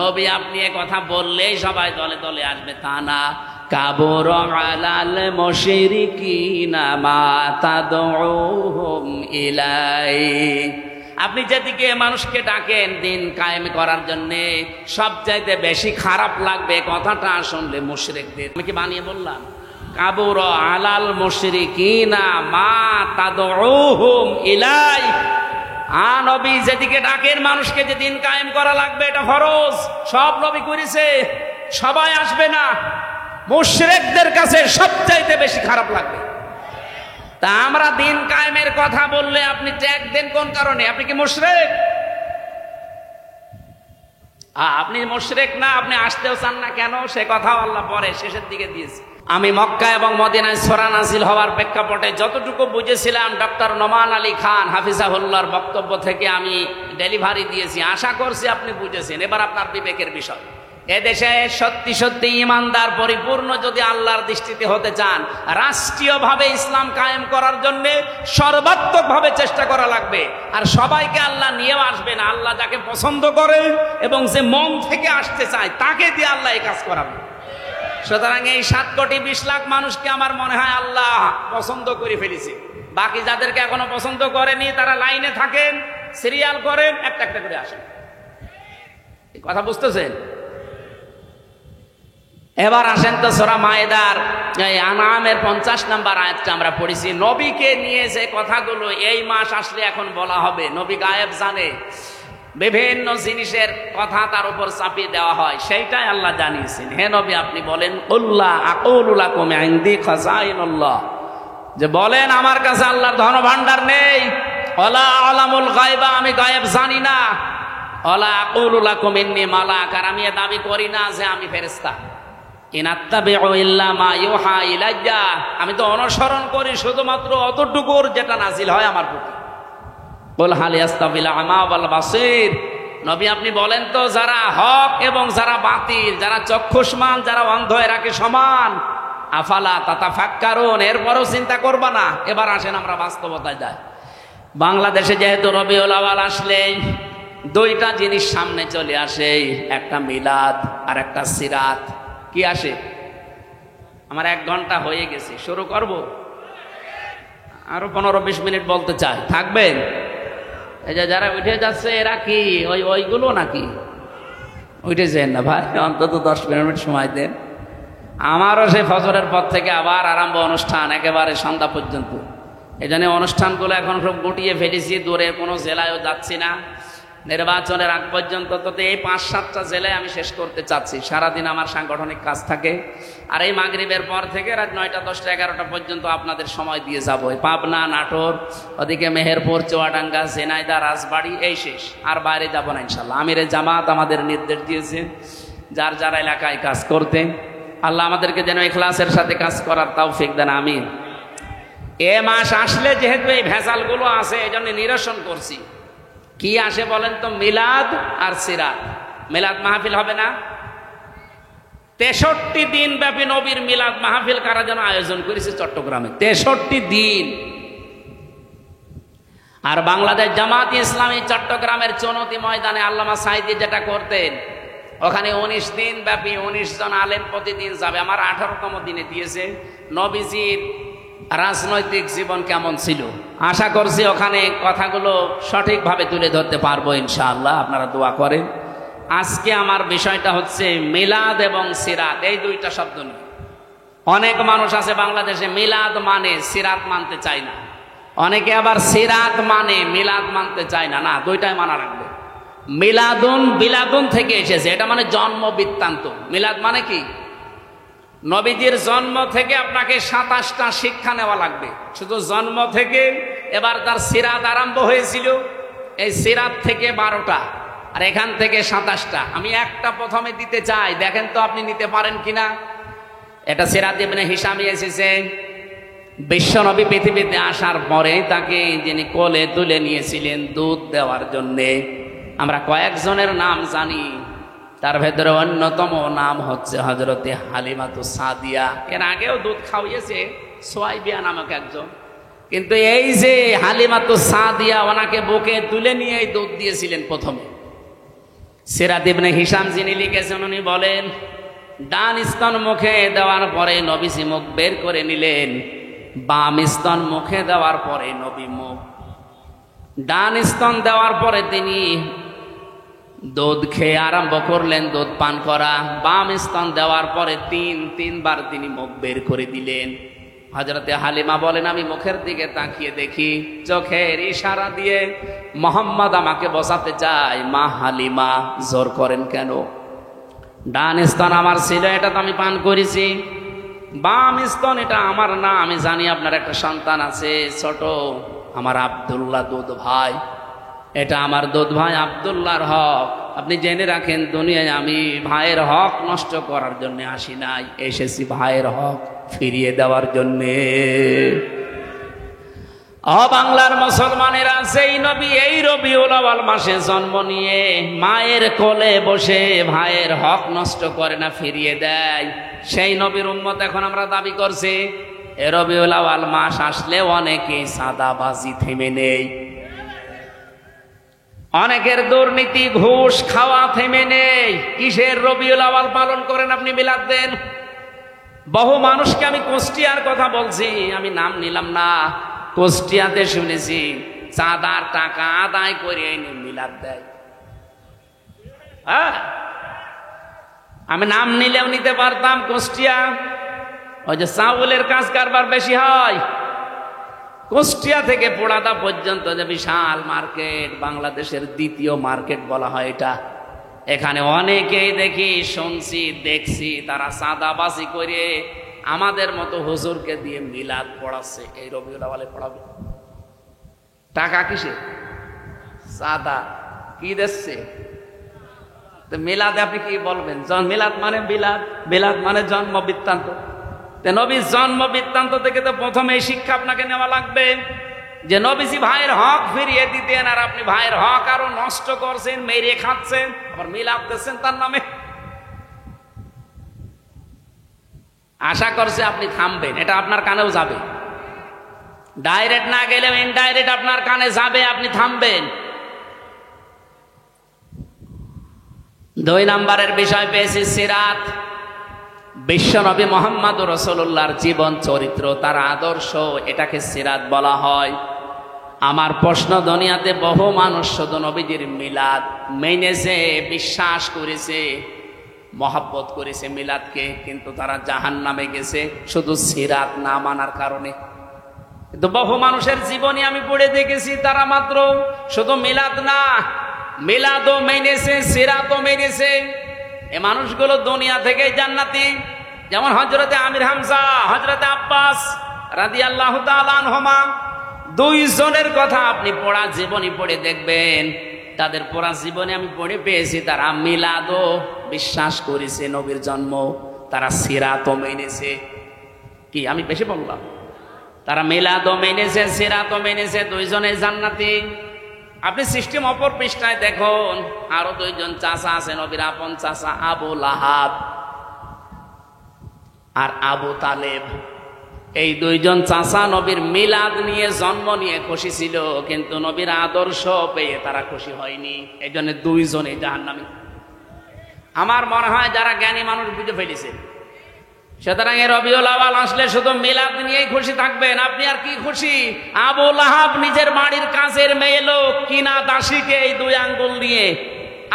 নবী আপনি এ কথা বললেই সবাই দলে দলে আসবে তা না। কাবুরা আলাল মুশরিকিনা মা তাদউহুম ইলাই, আপনি যেদিকে মানুষকে ডাকেন দিন কায়েম করার জন্য, সবচাইতে বেশি খারাপ লাগবে কথাটা শুনলে মুশরিকদের। আমি কি বানিয়ে বললাম? কাবুরা আলাল মুশরিকিনা মা তাদউহুম ইলাই। নবী যেদিকে ডাকেন মানুষকে যে দিন কায়েম করা লাগবে, এটা ফরজ, সব নবী করেছে, সবাই আসবে না। মুশরিকদের কাছে সবচাইতে বেশি খারাপ লাগবে। তা আমরা দিন কায়েমের কথা বললে আপনি ট্যাগ দেন কোন কারণে? আপনি কি মুশরিক? আপনি মুশরিক না, আপনি আসতেও চান না কেন? সে কথাও আল্লাহ পরে শেষের দিকে দিয়েছে। আমি মক্কা এবং মদিনায় সূরা নাযিল হওয়ার প্রেক্ষাপটে যতটুকু বুঝেছিলাম, ডক্টর নোমান আলী খান হাফিজাহুল্লাহর বক্তব্য থেকে আমি ডেলিভারি দিয়েছি। আশা করছি আপনি বুঝেছেন। এবার আপনার বিবেকের বিষয়। এদেশে সত্যি সত্যি ইমানদার পরিপূর্ণ যদি আল্লাহর দৃষ্টিতে হতে চান, রাষ্ট্রীয়ভাবে ইসলাম কায়েম করার জন্য সর্বাত্মকভাবে চেষ্টা করা লাগবে। আর সবাইকে আল্লাহ নিয়েও আসবে না, আল্লাহ যাকে পছন্দ করে এবং যে মন থেকে আসতে চায় তাকে দিয়ে আল্লাহ এই কাজ করাবে। সুতরাং এই 7,20,00,000 মানুষকে আমার মনে হয় আল্লাহ পছন্দ করে ফেলেছে। বাকি যাদেরকে এখনো পছন্দ করেনি তারা লাইনে থাকেন, সিরিয়াল করেন, একটা একটা করে আসেন। কথা বুঝতেছেন? এবার আসেন তো সূরা মায়েদার আনআমের 50 নম্বর আয়াতটা আমরা পড়েছি। নবীকে নিয়ে যে কথাগুলো এই মাস আসলে এখন বলা হবে, নবী গায়েব জানে, বিভিন্ন জিনিসের কথা তার উপর চাপিয়ে দেওয়া হয়, সেইটাই আল্লাহ জানিয়েছেন। হে নবী আপনি বলেন, কুল্লা আকুলু লাকুম ইনদি খাযাইনুল্লাহ, যে বলেন আমার কাছে আল্লাহর ধনভাণ্ডার নেই। ওয়ালা আলামুল গায়বা, আমি গায়েব জানি না। ওয়ালা আকুলু লাকুম ইন্নী মালাক, আর আমি দাবি করি না যে আমি ফেরেশতা। ইন আত্তাবিউ ইল্লা মা ইউহা ইলাইয়া, আমি তো অনুসরণ করি শুধুমাত্র অতটুকুর যেটা নাজিল হয় আমার প্রতি। কুল হাল ইয়াস্তাবিল আমা ওয়াল বাসীর, নবী আপনি বলেন তো যারা হক এবং যারা বাতিল, যারা চক্ষুষ্মান যারা অন্ধ, এরা কি সমান? আফালা তাতাফাক্কারুন, এরপরও চিন্তা করবা না? এবার আসেন আমরা বাস্তবতায় যাই। বাংলাদেশে যেহেতু রবিউল আউয়াল আসলে দুইটা জিনিস সামনে চলে আসে, একটা মিলাদ আর একটা সিরাত। কি আসে? আমার 1 ঘন্টা হয়ে গেছে, শুরু করব? আরো 15-20 মিনিট বলতে চাই, থাকবেন? এই যে যারা উঠে যাচ্ছে এরা কি ওইগুলো নাকি? উঠেছেন না ভাই, অন্তত 10 মিনিট সময় দেন। আমারও সেই ফজরের পর থেকে আবার আরম্ভ অনুষ্ঠান, একেবারে সন্ধ্যা পর্যন্ত। এই জন্য অনুষ্ঠানগুলো এখন খুব গুটিয়ে ফেলেছি, দূরে কোনো জেলায়ও যাচ্ছি না। নির্বাচনের আগ পর্যন্ত তো এই 5-7টা জেলায় আমি শেষ করতে চাচ্ছি। সারাদিন আমার সাংগঠনিক কাজ থাকে, আর এই মাগরিবের পর থেকে রাত 9টা, 10টা, 11টা পর্যন্ত আপনাদের সময় দিয়ে যাবো। পাবনা, নাটোর, ওদিকে মেহেরপুর, চুয়াডাঙ্গা, ঝিনাইদহ, রাজবাড়ী, এই শেষ। আর বাইরে যাব না ইনশাল্লাহ। আমিরে জামাত আমাদের নির্দেশ দিয়েছে যার যার এলাকায় কাজ করতে। আল্লাহ আমাদেরকে যেন ইখলাসের সাথে কাজ করার তৌফিক দেন, আমিন। এ মাস আসলে যেহেতু এই ভেজালগুলো আছে, এই জন্য নিরসন করছি। কি আসে বলেন তো? মিলাদ আর সিরাত। মিলাদ মাহফিল হবে না? 63 দিন ব্যাপী নবীর মিলাদ মাহফিল কারা যেন আয়োজন করেছে চট্টগ্রামে, 63 দিন। আর বাংলাদেশ জামাত ইসলামী চট্টগ্রামের চনতি ময়দানে আল্লামা সাঈদী যেটা করতেন, ওখানে 19 দিন ব্যাপী 19 জন আলেম প্রতিদিন যাবে। আমার 18তম দিনে দিয়েছে নবীজির রাজনৈতিক জীবন কেমন ছিল। আশা করছি ওখানে কথাগুলো সঠিকভাবে তুলে ধরতে পারবো ইনশাআল্লাহ, আপনারা দোয়া করেন। আজকে আমার বিষয়টা হচ্ছে মিলাদ এবং সিরাত, এই দুইটা শব্দ নিয়ে। অনেক মানুষ আছে বাংলাদেশে মিলাদ মানে সিরাত মানতে চায় না, অনেকে আবার সিরাত মানে মিলাদ মানতে চায় না। না, দুইটাই মানা রাখবে। মিলাদুন বিলাদুন থেকে এসেছে, এটা মানে জন্ম বৃত্তান্ত। মিলাদ মানে কি? নবীজির জন্ম থেকে আপনাকে 27টা শিক্ষা নেওয়া লাগবে, শুধু জন্ম থেকে। এবার তার সিরাত আরম্ভ হয়েছিল, এই সিরাত থেকে 12টা, আর এখান থেকে 27টা। আমি একটা প্রথমে দিতে চাই, দেখেন তো আপনি নিতে পারেন কিনা। এটা সিরাত ইবনে হিশামে এসেছে। বিশ্বনবী পৃথিবীতে আসার পরে তাকে যিনি কোলে তুলে নিয়েছিলেন দুধ দেওয়ার জন্যে, আমরা কয়েকজনের নাম জানি, তার ভেতরে অন্যতম নাম হচ্ছে হযরতে হালিমাতুস সাদিয়া। এর আগেও দুধ খাওয়িয়েছে সোয়াইবিয়া নামক একজন, কিন্তু এই যে হালিমাতুস সাদিয়া, ওনাকে বুকে তুলে নিয়ে দুধ দিয়েছিলেন প্রথমে। সিরাত ইবনে হিশাম যিনি লিখেছেন, উনি বলেন ডান স্তন মুখে দেওয়ার পরে নবীজি মুখ বের করে নিলেন, বাম স্তন মুখে দেওয়ার পরে নবী মুখ, ডান স্তন দেওয়ার পরে তিনি দুধ খেয়ে আরম্ভ করলেন, দুধ পান করা। বাম স্তন দেওয়ার পরে তিনবার তিনি মুখ বের করে দিলেন। হযরতে হালিমা বলেন, আমি মুখের দিকে তাকিয়ে দেখি, চোখের ইশারা দিয়ে মোহাম্মদ আমাকে বসাতে চায়। মা হালিমা, জোর করেন কেন? ডান স্তন আমার ছিল, এটা তো আমি পান করেছি। বাম স্তন এটা আমার না, আমি জানি আপনার একটা সন্তান আছে ছোট, আমার আব্দুল্লাহ দুধ ভাই, এটা আমার দুধ ভাই আব্দুল্লাহর হক। আপনি জেনে রাখেন, দুনিয়ায় আমি ভাইয়ের হক নষ্ট করার জন্য আসি নাই, এসেছি ভাইয়ের হক ফিরিয়ে দেওয়ার জন্যে। বাংলার মুসলমানেরা সেই নবী এই রবিউল আউয়াল মাসে জন্ম নিয়ে মায়ের কোলে বসে ভাইয়ের হক নষ্ট করে না, ফিরিয়ে দেয়, সেই নবীর উম্মত এখন আমরা দাবি করছি। এ রবিউল আউয়াল মাস আসলে অনেকেই সাদাবাজি থেমে নেই, অনেকের দুর্নীতি ঘুষ খাওয়া থেমে নেই। কিসের রবিউল আউয়াল পালন করেন আপনি, মিলাদ দেন। বহু মানুষকে আমি কুষ্টিয়ার কথা বলছি, আমি নাম নিলাম না, কুষ্টিয়াতে শুনেছি চাঁদার টাকা আদায় করে এনে মিলাদ দেয়। আমি নাম নিলেও নিতে পারতাম। কুষ্টিয়া ওই যে চাউলের কাজ কারবার বেশি হয়, কুষ্টিয়া থেকে পোড়াদা পর্যন্ত যে বিশাল মার্কেট, বাংলাদেশের দ্বিতীয় মার্কেট বলা হয় এটা। এখানে অনেকেই দেখি, শুনছি, দেখছি তারা চাঁদাবাজি করে আমাদের মতো হুজুরকে দিয়ে মিলাদ পড়াচ্ছে। এই রবিউল আউয়ালে পড়াবে, টাকা কিসে? চাঁদা। কি দিচ্ছে? মিলাদে আপনি কি বলবেন? মিলাদ মানে বিলাদ, বিলাদ মানে জন্ম বৃত্তান্ত। নবীর জন্ম বৃত্তান্ত থেকে তো প্রথমে এই শিক্ষা আপনাকে নেওয়া লাগবে যে নবীজি ভাইয়ের হক ফিরিয়ে দিতেন, আর আপনি ভাইয়ের হক আরো নষ্ট করছেন, মেরে খাচ্ছেন, আবার মিলাদ দিচ্ছেন তার নামে। আশা করছে আপনি থামবেন, এটা আপনার কানেও যাবে, ডাইরেক্ট না গেলেও ইনডাইরেক্ট আপনার কানে যাবে, আপনি থামবেন। 2 নম্বরের বিষয় পেয়েছি সিরাত। বিশ্বনবী মুহাম্মদ রাসূলুল্লাহর জীবন চরিত্র, তার আদর্শ, এটাকে সিরাত বলা হয়। আমার প্রশ্ন, দুনিয়াতে বহু মানুষ শুধু নবীজির মিলাদ মেনেছে, বিশ্বাস করেছে, মহব্বত করেছে মিলাদকে, কিন্তু তারা জাহান্নামে গেছে শুধু সিরাত না মানার কারণে। কিন্তু বহু মানুষের জীবনী আমি পড়ে দেখেছি, তারা মাত্র শুধু মিলাদ না, মিলাদও মেনেছে, সিরাতও মেনেছে। এ মানুষগুলো দুনিয়া থেকে জান্নাতি। যেমন হযরতে আমির হামজা, হযরতে আব্বাস রাদিয়াল্লাহু তাআলা আনহুমা, 2 জনের কথা আপনি পড়া জীবনী পড়ে দেখবেন। তাদের পড়া জীবনে আমি পড়ে পেয়েছি তারা মিলাদও বিশ্বাস করেছে, নবীর জন্ম, তারা সিরাতও মেনেছে। কি আমি বেশি বললাম? তারা মিলাদও মেনেছে, সিরাতও মেনেছে, 2 জনের জান্নাতি। আপনি সিস্টেম অপর পৃষ্ঠায় দেখুন, আরো 2 জন চাচা আছে, নবীর আপন চাচা, আবু লাহাব আর আবু তালেব। এই 2 জন চাচা নবীর মিলাদ নিয়ে, জন্ম নিয়ে খুশি ছিল, কিন্তু নবীর আদর্শ পেয়ে তারা খুশি হয়নি। এই জন্য 2 জনে জাহান্নামী। আমার মনে হয় যারা জ্ঞানী মানুষ বুঝে ফেলেছে। সুতরাং এই রবিউল আউয়াল আসলে শুধু মিলাদ নিয়েই খুশি থাকবেন, আপনি আর কি খুশি? আবু লাহাব নিজের বাড়ির কাছের মেয়ে লোক কিনা দাসীকে এই 2 আঙ্গুল দিয়ে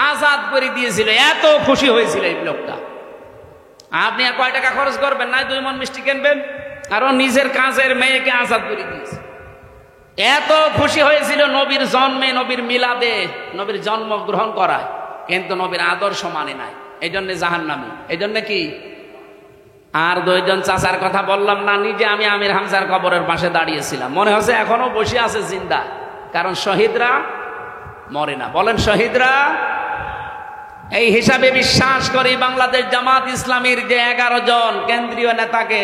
আজাদ করে দিয়েছিল, এত খুশি হয়েছিল এই লোকটা। আপনি আর কয় টাকা খরচ করবেন না, 2 মণ মিষ্টি কিনবেন, কারণ নিজের কাছের মেয়েকে আজাদ করে দিয়েছে। এত খুশি হয়েছিল নবীর জন্মে, নবীর মিলাদে, নবীর জন্ম গ্রহণ করায়, কিন্তু নবীর আদর্শ মানে নাই, এই জন্য জাহান্নামী। এই জন্য কি? আর 2 জন চাচার কথা বললাম না, নিজে আমি আমির হামজার কবরের পাশে দাঁড়িয়েছিলাম, মনে হচ্ছে এখনো বসে আছে জিন্দা, কারণ শহীদরা মরে না। বলেন শহীদরা। এই হিসাবে বিশ্বাস করি বাংলাদেশ জামাত ইসলামীর যে 11 জন কেন্দ্রীয় নেতাকে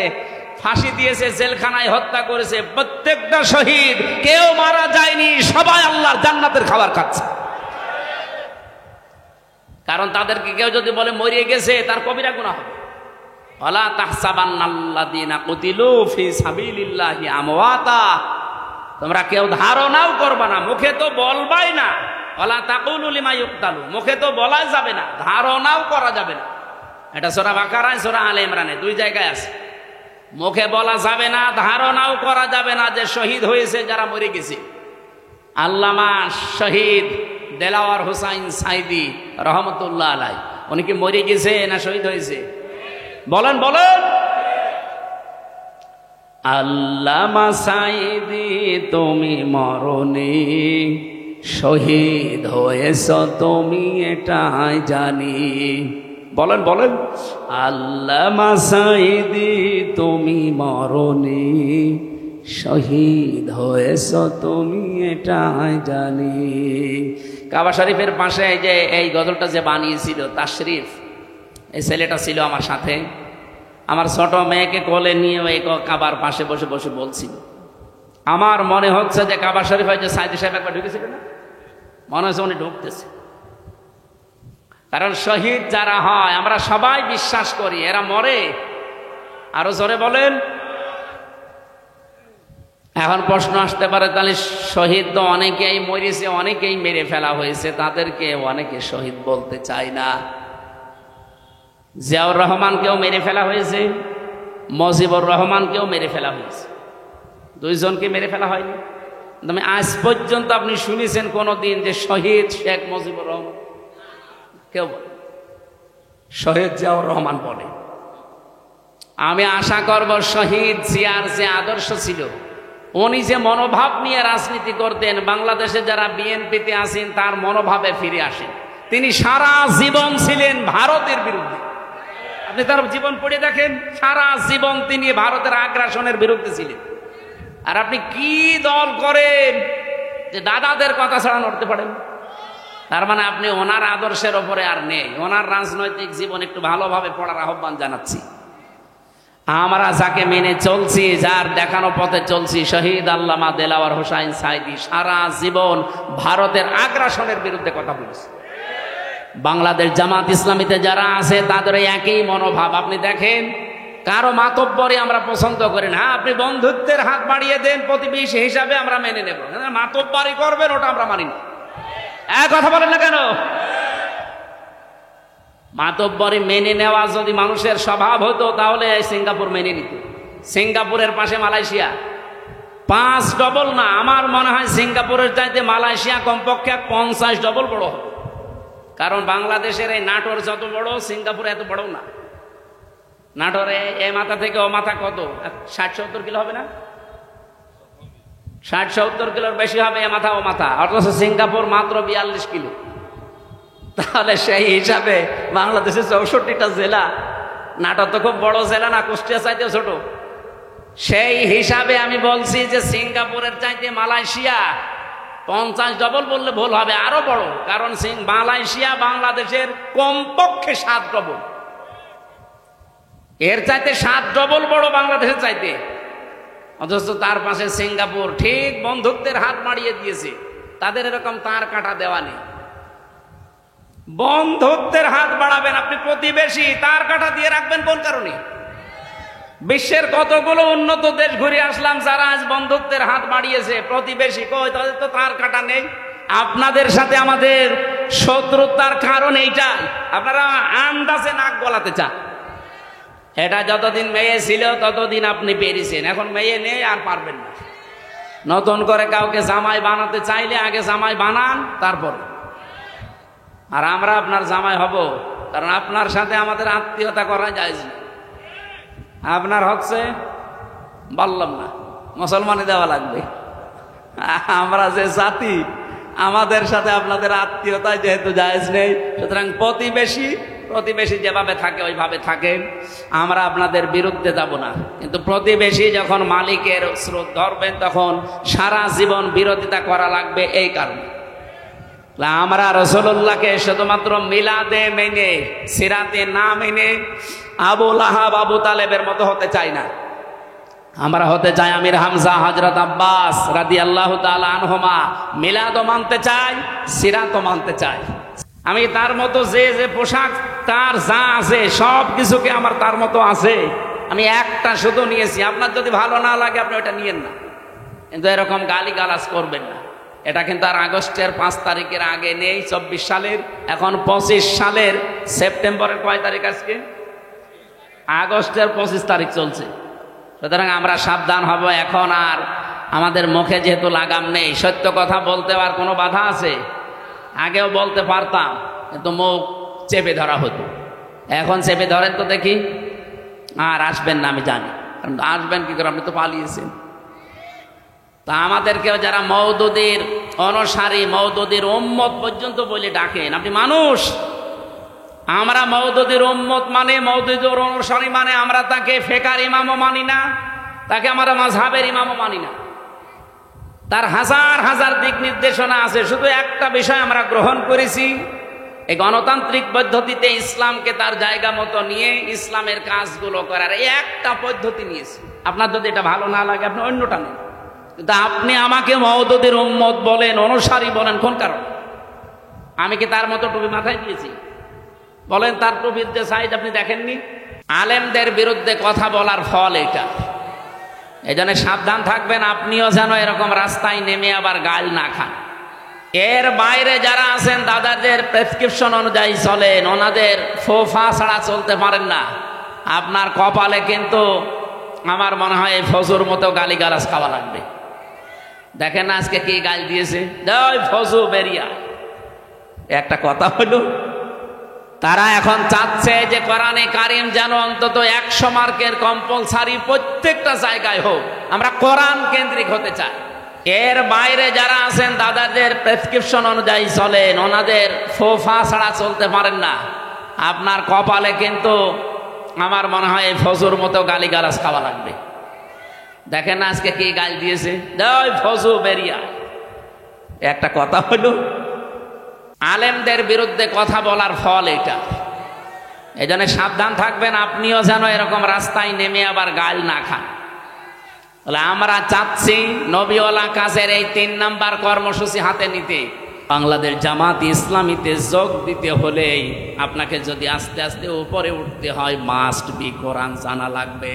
ফাঁসি দিয়েছে, জেলখানায় হত্যা করেছে, প্রত্যেকটা শহীদ, কেউ মারা যায়নি, সবাই আল্লাহর জান্নাতের খাবার খাচ্ছে। কারণ তাদেরকে কেউ যদি বলে মরিয়ে গেছে, তার কবিরা গুনাহ হবে। ওয়ালা তাহসাবান্নাল্লাযীনা কুতিলু ফি সাবিলিল্লাহি আমওয়াতা, তোমরা কেউ ধারণাও করবা না, মুখে তো বলবাই না। ওয়ালা তাকুলু লিমা ইউকতালু, মুখে তো বলা যাবে না, ধারণাও করা যাবে না। এটা সূরা বাকারায়, সূরা আলে ইমরানে 2 জায়গায় আছে। মুখে বলা যাবে না, ধারণাও করা যাবে না যে শহীদ হয়েছে যারা মরে গেছে। আল্লামা শহীদ দেলাওয়ার হোসাইন সাইদি রহমতুল্লাহ আলাই, উনি কি মরে গেছে না শহীদ হয়েছে? বলেন বলেন। আল্লামা সাইদি তুমি মরনি, শহীদ হয়েছ তুমি এটাই জানি। বলেন বলেন। আল্লামা সাইদি তুমি মরনি, শহীদ হয়েছ তুমি এটাই জানি। কাবা শরীফের পাশে যে এই গজলটা যে বানিয়েছিল তাশরিফ, এই ছেলেটা ছিল আমার সাথে। আমার ছোট মেয়েকে কোলে নিয়ে ওই কাবার পাশে বসে বসে বলছিল, আমার মনে হচ্ছে যে কাবা শরীফ হয়েছে সাইদি সাহেব একবার ঢুকেছিল না, মনে হচ্ছে উনি ঢুকতেছে। কারণ শহীদ যারা হয় আমরা সবাই বিশ্বাস করি এরা মরে। আরো জোরে বলেন। এখন প্রশ্ন আসতে পারে, তাহলে শহীদ তো অনেকেই মরেছে, অনেকেই মেরে ফেলা হয়েছে, তাদেরকে অনেকে শহীদ বলতে চায় না। জিয়াউর রহমানকেও মেরে ফেলা হয়েছে, মুজিবুর রহমানকেও মেরে ফেলা হয়েছে, দুইজনকে মেরে ফেলা হয়নি। তবে আজ পর্যন্ত আপনি শুনেছেন কোনদিন যে শহীদ শেখ মুজিবুর রহমান? কেউ বলে শহীদ জিয়াউর রহমান বলে। আমি আশা করব শহীদ জিয়ার যে আদর্শ ছিল, উনি যে মনোভাব নিয়ে রাজনীতি করতেন, বাংলাদেশে যারা বিএনপিতে আছেন তার মনোভাবে ফিরে আসেন। তিনি সারা জীবন ছিলেন ভারতের বিরুদ্ধে। আপনি তার জীবন পড়ে দেখেন, সারা জীবন তিনি ভারতের আগ্রাসনের বিরুদ্ধে ছিলেন। আর আপনি কি দল করেন যে দাদাদের কথা ছাড়া নড়তে পারেন? তার মানে আপনি ওনার আদর্শের ওপরে আর নেই। ওনার রাজনৈতিক জীবন একটু ভালোভাবে পড়ার আহ্বান জানাচ্ছি। আমরা যাকে মেনে চলছি, যার দেখানো পথে চলছি, শহীদ আল্লামা দেলাওয়ার হোসাইন সাইদি সারা জীবন ভারতের আগ্রাসনের বিরুদ্ধে কথা বলেছে। বাংলাদেশ জামাত ইসলামীতে যারা আছে তাদের একই মনোভাব। আপনি দেখেন, কারো মাতব্বরি আমরা পছন্দ করি না। আপনি বন্ধুত্বের হাত বাড়িয়ে দেন, প্রতিবেশী হিসাবে আমরা মেনে নেব। মাতব্বরি করবেন, ওটা আমরা মানি না। এক কথা বলেন না কেন? মাতব্বরি মেনে নেওয়া যদি মানুষের স্বভাব হতো তাহলে সিঙ্গাপুর মেনে নিত। সিঙ্গাপুরের পাশে মালয়েশিয়া, 5 ডবল না, আমার মনে হয় সিঙ্গাপুরের চাইতে মালয়েশিয়া কমপক্ষে 50 ডবল বড় হবে। কারণ বাংলাদেশের এই নাটোর যত বড়, সিঙ্গাপুর এত বড় না। নাটোরে এ মাথা থেকে ও মাথা কত 60-70 কিলো হবে না? 60-70 কিলোর বেশি হবে এ মাথা ও মাথা, অথচ সিঙ্গাপুর মাত্র 42 কিলো। তাহলে সেই হিসাবে বাংলাদেশের 64টা জেলা, নাটোর তো খুব বড় জেলা না, কুষ্টিয়া চাইতেও ছোট। সেই হিসাবে আমি বলছি যে সিঙ্গাপুরের চাইতে মালয়েশিয়া 50 ডবল বললে ভুল হবে, আরো বড়। কারণ মালয়েশিয়া বাংলাদেশের কমপক্ষে 7 ডবল, এর চাইতে 7 ডবল বড় বাংলাদেশের চাইতে। অথচ তার পাশে সিঙ্গাপুর ঠিক বন্ধুত্বের হাত বাড়িয়ে দিয়েছে। তাদের এরকম তার কাটা দেওয়া নেই। বন্ধুত্বের হাত বাড়াবেন আপনি, প্রতিবেশী তার কাটা দিয়ে রাখবেন কোন কারণে? বিশ্বের কতগুলো উন্নত দেশ ঘুরে আসলাম, যারা আজ বন্ধুত্বের হাত বাড়িয়েছে, প্রতিবেশী কই, তাদের তো তার কাটা নেই। আপনাদের সাথে আমাদের শত্রুতার কারণ এইটাই, আপনারা আন্দাজে নাক গলাতে চান। এটা যতদিন মেয়ে ছিল ততদিন আপনি পেরেছেন, এখন মেয়ে নেই আর পারবেন না। নতুন করে কাউকে জামাই বানাতে চাইলে আগে জামাই বানান, তারপর। আর আমরা আপনার জামাই হব, কারণ আপনার সাথে আমাদের আত্মীয়তা করা যায় না। আপনার হচ্ছে বললাম না, মুসলমানি দেওয়া লাগবে। আমরা যে জাতি, আমাদের সাথে আপনাদের আত্মীয়তায় যেহেতু জায়েজ নেই, সুতরাং প্রতিবেশী যেভাবে থাকে ওইভাবে থাকেন। আমরা আপনাদের বিরুদ্ধে যাব না, কিন্তু প্রতিবেশী যখন মালিকের স্রোত ধরবেন তখন সারা জীবন বিরোধিতা করা লাগবে। এই কারণে আমরা রাসূলুল্লাহকে শুধুমাত্র মিলাদে মেনে, সিরাতে না মেনে আবু লাহাব আবু তালেবের মতো হতে চাই না। আমরা হতে চাই আমির হামজা, হযরত আব্বাস রাদিয়াল্লাহু তাআলা আনহুমা। মিলাদও মানতে চাই, সিরাতও মানতে চাই। আমি তার মতো যে পোশাক তার যা আছে সব কিছুকে আমার তার মতো আছে, আমি একটা শুধু নিয়েছি। আপনার যদি ভালো না লাগে আপনি ওটা নিয়েন না, কিন্তু এরকম গালিগালাজ করবেন না। এটা কিন্তু আর আগস্টের 5 তারিখের আগে নেই, 24 সালের। এখন 25 সালের সেপ্টেম্বরের কয় তারিখ আজকে? আগস্টের 25 তারিখ চলছে। সুতরাং আমরা সাবধান হব। এখন আর আমাদের মুখে যেহেতু লাগাম নেই, সত্য কথা বলতে আর কোনো বাধা আছে? আগেও বলতে পারতাম, কিন্তু মুখ চেপে ধরা হতো। এখন চেপে ধরেন তো দেখি। আর আসবেন না আমি জানি, কারণ আসবেন কি করে, আপনি তো পালিয়েছেন। তা আমাদেরকেও যারা মওদুদীর অনুসারী, মওদুদীর উম্মত পর্যন্ত বলে ডাকেন, আপনি মানুষ। আমরা মওদুদীর উম্মত মানে, মওদুদীর অনুসারী মানে আমরা তাকে ফেকার ইমামও মানি না, তাকে আমরা মাযহাবের ইমামও মানি না। তার হাজার হাজার দিক নির্দেশনা আছে, শুধু একটা বিষয় আমরা গ্রহণ করেছি, এই গণতান্ত্রিক পদ্ধতিতে ইসলামকে তার জায়গা মতো নিয়ে ইসলামের কাজগুলো করার এই একটা পদ্ধতি নিয়েছি। আপনার যদি এটা ভালো না লাগে আপনি অন্যটা নেন, কিন্তু আপনি আমাকে মওদুদের উম্মত বলেন, অনুসারী বলেন, কোন কারণ? আমি কি তার মতো টুপি মাথায় দিয়েছি? বলেন, তার টুপির যে সাইজ আপনি দেখেননি? আলেমদের বিরুদ্ধে কথা বলার ফল এটা। এই জন্য সাবধান থাকবেন, আপনিও যেন এরকম রাস্তায় নেমে আবার গাল না খান। এর বাইরে যারা আছেন, দাদাদের প্রেসক্রিপশন অনুযায়ী চলেন, ওনাদের ফোফা ছাড়া চলতে পারেন না। আপনার কপালে কিন্তু আমার মনে হয় এই ফজুর মতো গালিগালাজ খাওয়া লাগবে। দেখেন না আজকে কি গাল দিয়েছে, জয় ফজু বেরিয়া। একটা কথা হলো, তারা এখন চাচ্ছে যে কোরআনে কারিম যেন অন্তত 100 মার্কের কম্পালসারি প্রত্যেকটা জায়গায় হোক। আমরা কোরআন কেন্দ্রিক হতে চাই। এর বাইরে যারা আছেন, দাদাদের প্রেসক্রিপশন অনুযায়ী চলেন, ওনাদের ফোফা ছাড়া চলতে পারেন না। আপনার কপালে কিন্তু আমার মনে হয় এই ফজুর মতো গালিগালাজ খাওয়া লাগবে। দেখেন না আজকে কি গাল দিয়েছে, জয় ফজু বেরিয়া। একটা কথা হলো, আলেমদের বিরুদ্ধে কথা বলার ফল এটা। এই জন্য সাবধান থাকবেন, আপনিও যেন এরকম রাস্তায় নেমে আবার গাল না খান। বলে আমরা চাচ্ছি নবীওয়ালা কাজের এই 3 নাম্বার কর্মসূচি হাতে নিতে। বাংলাদেশ জামাত ইসলামীতে যোগ দিতে হলেই আপনাকে যদি আস্তে আস্তে উপরে উঠতে হয়, মাস্ট বি কোরআন জানা লাগবে।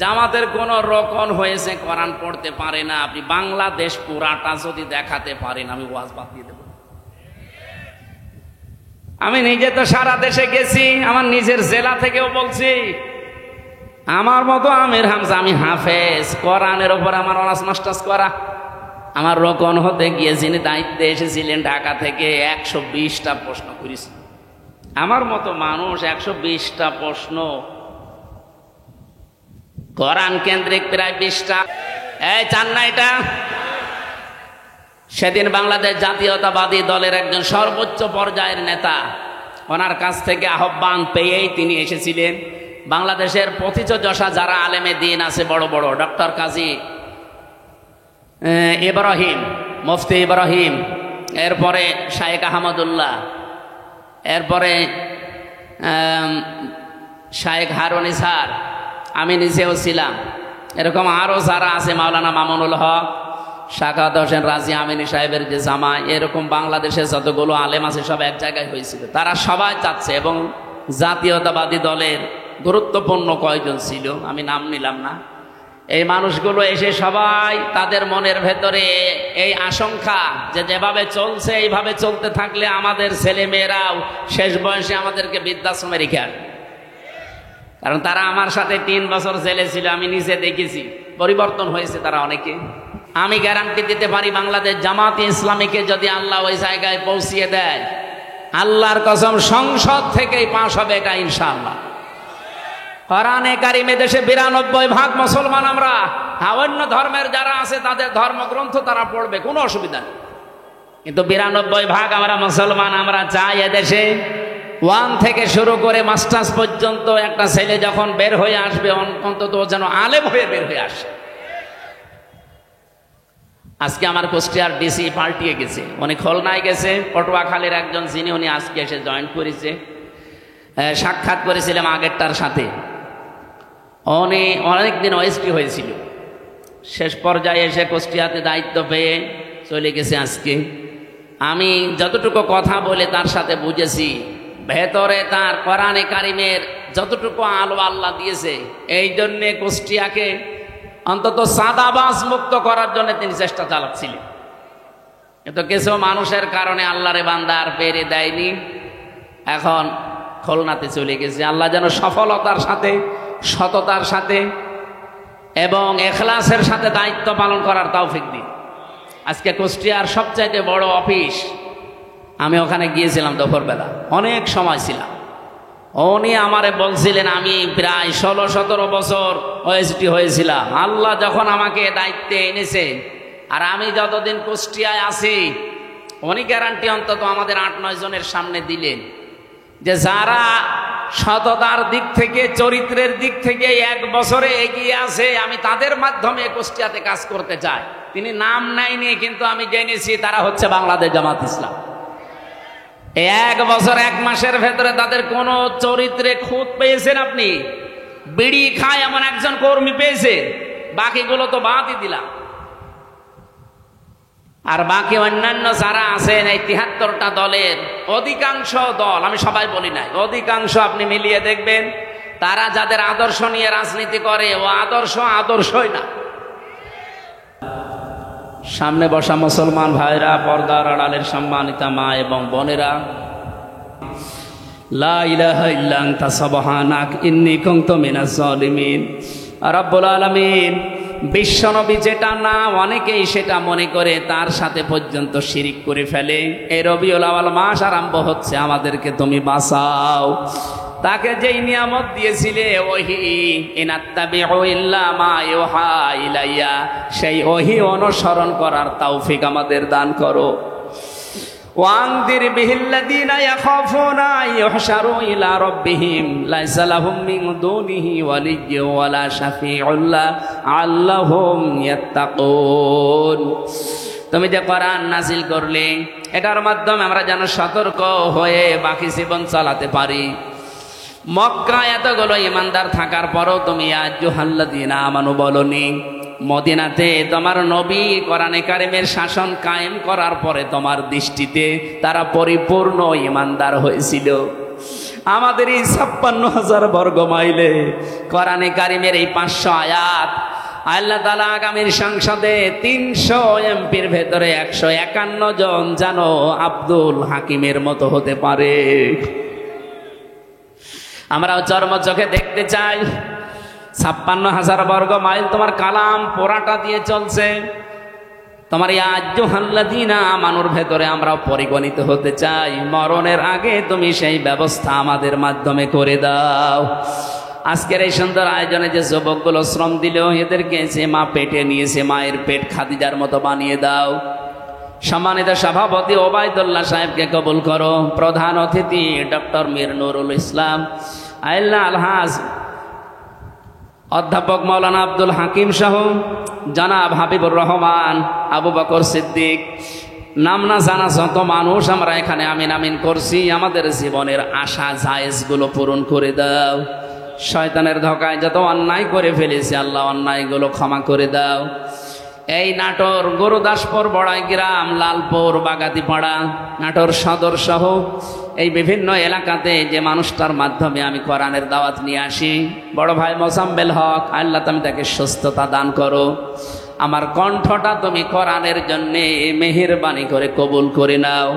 জামাতের কোন রকম হয়েছে কোরআন পড়তে পারে না, আপনি বাংলাদেশ পুরাটা যদি দেখাতে পারেন, আমি ওয়াজ বাদ দিয়ে দেব। আমি নিজে তো সারা দেশে গেছি, আমার নিজের জেলা থেকেও বলছি। আমার মতো আমির হামজা, আমি হাফেজ, কোরআনের ওপর আমার অনার্স মাস্টার্স করা। আমার রোকন হতে গিয়ে যিনি দায়িত্বে এসেছিলেন ঢাকা থেকে 120টা প্রশ্ন করেছি। আমার মতো মানুষ 120টা প্রশ্ন, কোরআন কেন্দ্রিক প্রায় 20টা। এই চান না এটা? সেদিন বাংলাদেশ জাতীয়তাবাদী দলের একজন সর্বোচ্চ পর্যায়ের নেতা, ওনার কাছ থেকে আহ্বান পেয়েই তিনি এসেছিলেন। বাংলাদেশের পথিতযশা যারা আলেমে দিন আছে বড় বড়, ডক্টর কাজী ইব্রাহিম, মুফতি ইব্রাহিম, এরপরে শায়েখ আহমদুল্লাহ, এরপরে শায়েখ হারুন ইসহার, আমি নিজেও ছিলাম, এরকম আরও যারা আছে, মাওলানা মামুনুল হক, শাকাত হোসেন রাজি আমিনী সাহেবের যে জামা, এরকম বাংলাদেশে যতগুলো আলেম আছে সব এক জায়গায় হয়েছিল। তারা সবাই চাচ্ছে, এবং জাতীয়তাবাদী দলের গুরুত্বপূর্ণ কয়জন ছিল, আমি নাম নিলাম না, এই মানুষগুলো এসে সবাই তাদের মনের ভেতরে এই আশঙ্কা যে যেভাবে চলছে এইভাবে চলতে থাকলে আমাদের ছেলে মেয়েরাও শেষ বয়সে আমাদেরকে বৃদ্ধাশ্রমে রেখে আসবে। কারণ তারা আমার সাথে 3 বছর জেলে ছিল, আমি নিজে দেখেছি, পরিবর্তন হয়েছে তারা অনেকে। আমি গ্যারান্টি দিতে পারি, বাংলাদেশ জামাত ইসলামীকে যদি আল্লাহ ওই জায়গায় পৌঁছিয়ে দেয়, আল্লাহর কসম সংসদ থেকেই পাশ হবে এটা ইনশাআল্লাহ। কোরআনে কারিমে দেশে 92% মুসলমান আমরা। অন্য ধর্মের যারা আছে তাদের ধর্মগ্রন্থ তারা পড়বে, কোনো অসুবিধা নেই, কিন্তু 92% আমরা মুসলমান। আমরা চাই এদেশে 1 থেকে শুরু করে মাস্টার্স পর্যন্ত একটা ছেলে যখন বের হয়ে আসবে, অন্তত যেন আলেম হয়ে বের হয়ে আসে। আজকে আমার কুষ্টিয়ার ডিসি পাল্টিয়ে গেছে, উনি খুলনায় গেছে, পটুয়াখালীর একজন যিনি, উনি আজকে এসে জয়েন করেছে। সাক্ষাৎ করেছিলাম আগেরটার সাথে, উনি অনেকদিন ওএসপি হয়েছিল, শেষ পর্যায়ে এসে কুষ্টিয়াতে দায়িত্ব পেয়ে চলে গেছে আজকে। আমি যতটুকু কথা বলে তার সাথে বুঝেছি, ভেতরে তার কোরআনে কারিমের যতটুকু আলো আল্লাহ দিয়েছে, এই জন্যে কুষ্টিয়াকে অন্তত সাদাবাজ মুক্ত করার জন্য তিনি চেষ্টা চালাচ্ছিলেন। কিন্তু কিছু মানুষের কারণে আল্লাহরে বান্দা আর পেরে দেয়নি, এখন খুলনাতে চলে গেছে। আল্লাহ যেন সফলতার সাথে, সততার সাথে এবং এখলাসের সাথে দায়িত্ব পালন করার তৌফিক দিন। আজকে কুষ্টিয়ার সবচাইতে বড় অফিস, আমি ওখানে গিয়েছিলাম দুপুরবেলা, অনেক সময় ছিলাম। উনি আমারে বলছিলেন, আমি প্রায় 16-17 বছর ওএসডি হয়েছিলাম। আল্লাহ যখন আমাকে দায়িত্বে এনেছে, আর আমি যতদিন কুষ্টিয়ায় আছি, উনি গ্যারান্টি অন্তত আমাদের 8-9 জনের সামনে দিলেন যে যারা সততার দিক থেকে, চরিত্রের দিক থেকে 1 বছরে এগিয়ে আছে, আমি তাদের মাধ্যমে কুষ্টিয়াতে কাজ করতে চাই। তিনি নাম নেয়নি, কিন্তু আমি জেনেছি তারা হচ্ছে বাংলাদেশ জামাত ইসলাম। 1 বছর 1 মাসের ভেতরে তাদের কোন চরিত্রে খুঁত পেয়েছেন আপনি? বিড়ি খায় এমন একজন কর্মী পেয়েছে, বাকিগুলো তো বাদই দিলাম। আর বাকি অন্যান্য যারা আছেন এই ৭৩টা দলের অধিকাংশ দল, আমি সবাই বলি নাই, অধিকাংশ আপনি মিলিয়ে দেখবেন তারা যাদের আদর্শ নিয়ে রাজনীতি করে ও আদর্শই না। সামনে বসা মুসলমান ভাইরা, পর্দার আড়ালের সম্মানিতা মা এবং বোনেরা, লা ইলাহা ইল্লা আনতা সুবহানাক ইন্নী কুনতু মিনাজ জালিমিন। রব্বুল আলামিন বিশ্বনবী যেটা না, অনেকেই সেটা মনে করে তার সাথে পর্যন্ত শিরিক করে ফেলে। এই রবিউল আউয়াল মাস আরম্ভ হচ্ছে, আমাদেরকে তুমি বাঁচাও। তাকে যেই নিয়ামত দিয়েছিলে ওহি, ইনাত্তাবিউ ইল্লা মা ইউহা ইলাইয়া, সেই ওহি অনুসরণ করার তৌফিক আমাদের দান করো। ওয়ানদির বিহিল্লাযীনা ইয়াখাফুনা ইউহশারু ইলা রাব্বিহিম লাইসা লাহুম মিন দুনিহি ওয়ালিয়্যুন ওয়ালা শাফিউন আল্লাহুম ইয়াত্তাকুন। তুমি যে কোরআন নাযিল করলে, এটার মাধ্যমে আমরা যেন সতর্ক হয়ে বাকি জীবন চালাতে পারি। মক্কা এতগুলো ইমানদার থাকার পরও তুমি আইয়ুহাল্লাযীনা আমানু বলনি। মদিনাতে তোমার নবী কোরআনে কারিমের শাসন কায়েম করার পরে তোমার দৃষ্টিতে তারা পরিপূর্ণ ইমানদার হয়েছিল। আমাদের এই ৫৬,০০০ বর্গ মাইলে কোরআনে কারিমের এই ৫০০ আয়াত, আল্লাহ তাআলা আগামীর সংসদে ৩০০ এমপির ভেতরে ১৫১ জন যেন আব্দুল হাকিমের মতো হতে পারে। আমরাও চর্ম চোখে দেখতে চাই। ৫৬,০০০ বর্গ মাইল তোমার কালাম পোড়াটা দিয়ে চলছে। তোমার ইয়া আইয়ুহাল্লাযীনা আমানুর ভেতরে আমরাও পরিগণিত হতে চাই। মরণের আগে তুমি সেই ব্যবস্থা আমাদের মাধ্যমে করে দাও। আজকের এই সুন্দর আয়োজনে যে যুবকগুলো শ্রম দিল, এদেরকে যে মা পেটে নিয়েছে, মায়ের পেট খাদিজার মতো বানিয়ে দাও। সম্মানিত সভাপতি ওবায়দুল্লাহ সাহেবকে কবুল করো। প্রধান অতিথি ডক্টর মীর নুরুল ইসলাম, আল্লাহ আলহাজ অধ্যাপক মাওলানা আব্দুল হাকিম সহ জনাব হাবিবুর রহমান, আবু বকর সিদ্দিক, নাম না জানা যত মানুষ আমরা এখানে আমিন আমিন করছি। আমাদের জীবনের আশা জায়েজগুলো পূরণ করে দাও। শয়তানের ধোঁকায় যত অন্যায় করে ফেলেছি আল্লাহ, অন্যায়গুলো ক্ষমা করে দাও। এই নাটোর গুরুদাসপুর, বড়াইগ্রাম, লালপুর, বাগাতিপাড়া, নাটোর সদর সহ এই বিভিন্ন এলাকাতে যে মানুষটার মাধ্যমে আমি কোরআনের দাওয়াত নিয়ে আসি, বড় ভাই মোজাম্মেল হক, আল্লাহ তুমি তাকে সুস্থতা দান করো। আমার কণ্ঠটা তুমি কোরআনের জন্যে মেহেরবানি করে কবুল করে নাও।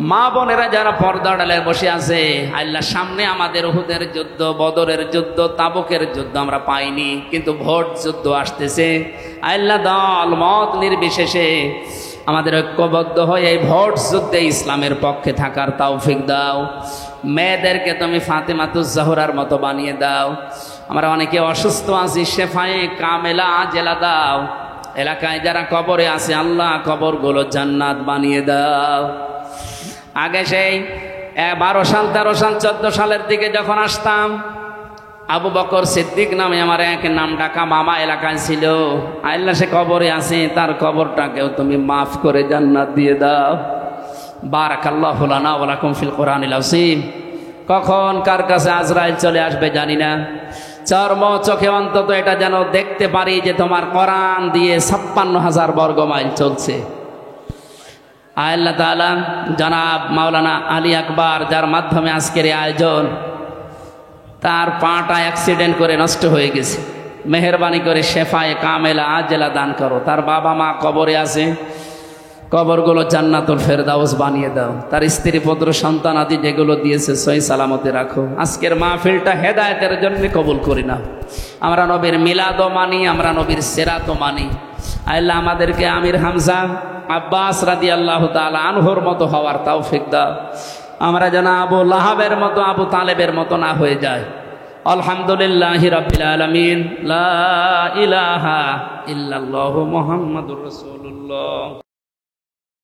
মা বোনেরা যারা পর্দা ডালে বসে আছে, আল্লাহ সামনে আমাদের উহুদের যুদ্ধ, বদরের যুদ্ধ, তাবুকের যুদ্ধ আমরা পাইনি, কিন্তু ভোট যুদ্ধ আসতেছে। আল্লাহ দল মত নির্বিশেষে আমাদের ঐক্যবদ্ধ হয়ে এই ভোট যুদ্ধে ইসলামের পক্ষে থাকার তৌফিক দাও। মেয়েদেরকে তুমি ফাতেমাতুজ জাহরার মতো বানিয়ে দাও। আমরা অনেকে অসুস্থ আছি, শেফায়ে কামেলা আজেলা দাও। এলাকায় যারা কবরে আছে আল্লাহ কবরগুলো জান্নাত বানিয়ে দাও। আগে সেই 12 সাল, 13 সাল, 14 সালের দিকে যখন আসতাম, আবু বকর সিদ্দিক নামে আমার এক নাম ডাকা মামা এলাকায় ছিল। আল্লাহ সে কবরে আছে, তার কবরটাকেও তুমি মাফ করে জান্নাত দিয়ে দাও। বারাকাল্লাহু লানা ওয়া লাকুম ফিল কোরআনিল আযীম। কখন কার কাছে আজরাইল চলে আসবে জানি না। চর্ম চোখে অন্তত এটা যেন দেখতে পারি যে তোমার কোরআন দিয়ে ৫৬,০০০ বর্গ মাইল চলছে। আল্লাহ তাআলা জনাব মাওলানা আলী আকবর, যার মাধ্যমে আজকের এই আয়োজন, তার পাটা অ্যাক্সিডেন্ট করে নষ্ট হয়ে গেছে। মেহেরবানি করে শেফায়ে কামেলা আজেলা দান করো। তার বাবা মা কবরে আছে, কবরগুলো জান্নাতুল ফেরদাউস বানিয়ে দাও। তার স্ত্রী পুত্র সন্তান আদি যেগুলো দিয়েছে সহি সালামতে রাখো। আজকের মাহফিলটা হেদায়েতের জন্য কবুল করি না। আমরা নবীর মিলাদও মানি, আমরা নবীর সিরাতও মানি। আল্লাহ আমাদেরকে আমির হামজা আব্বাস রাদিয়াল্লাহু তাআলা আনহুর মতো হওয়ার তৌফিক দাও। আমরা যেন আবু লাহাবের মতো, আবু তালেবের মতো না হয়ে যায়। আলহামদুলিল্লাহি রাব্বিল আলামিন। লা ইলাহা ইল্লাল্লাহু মুহাম্মাদুর রাসূলুল্লাহ।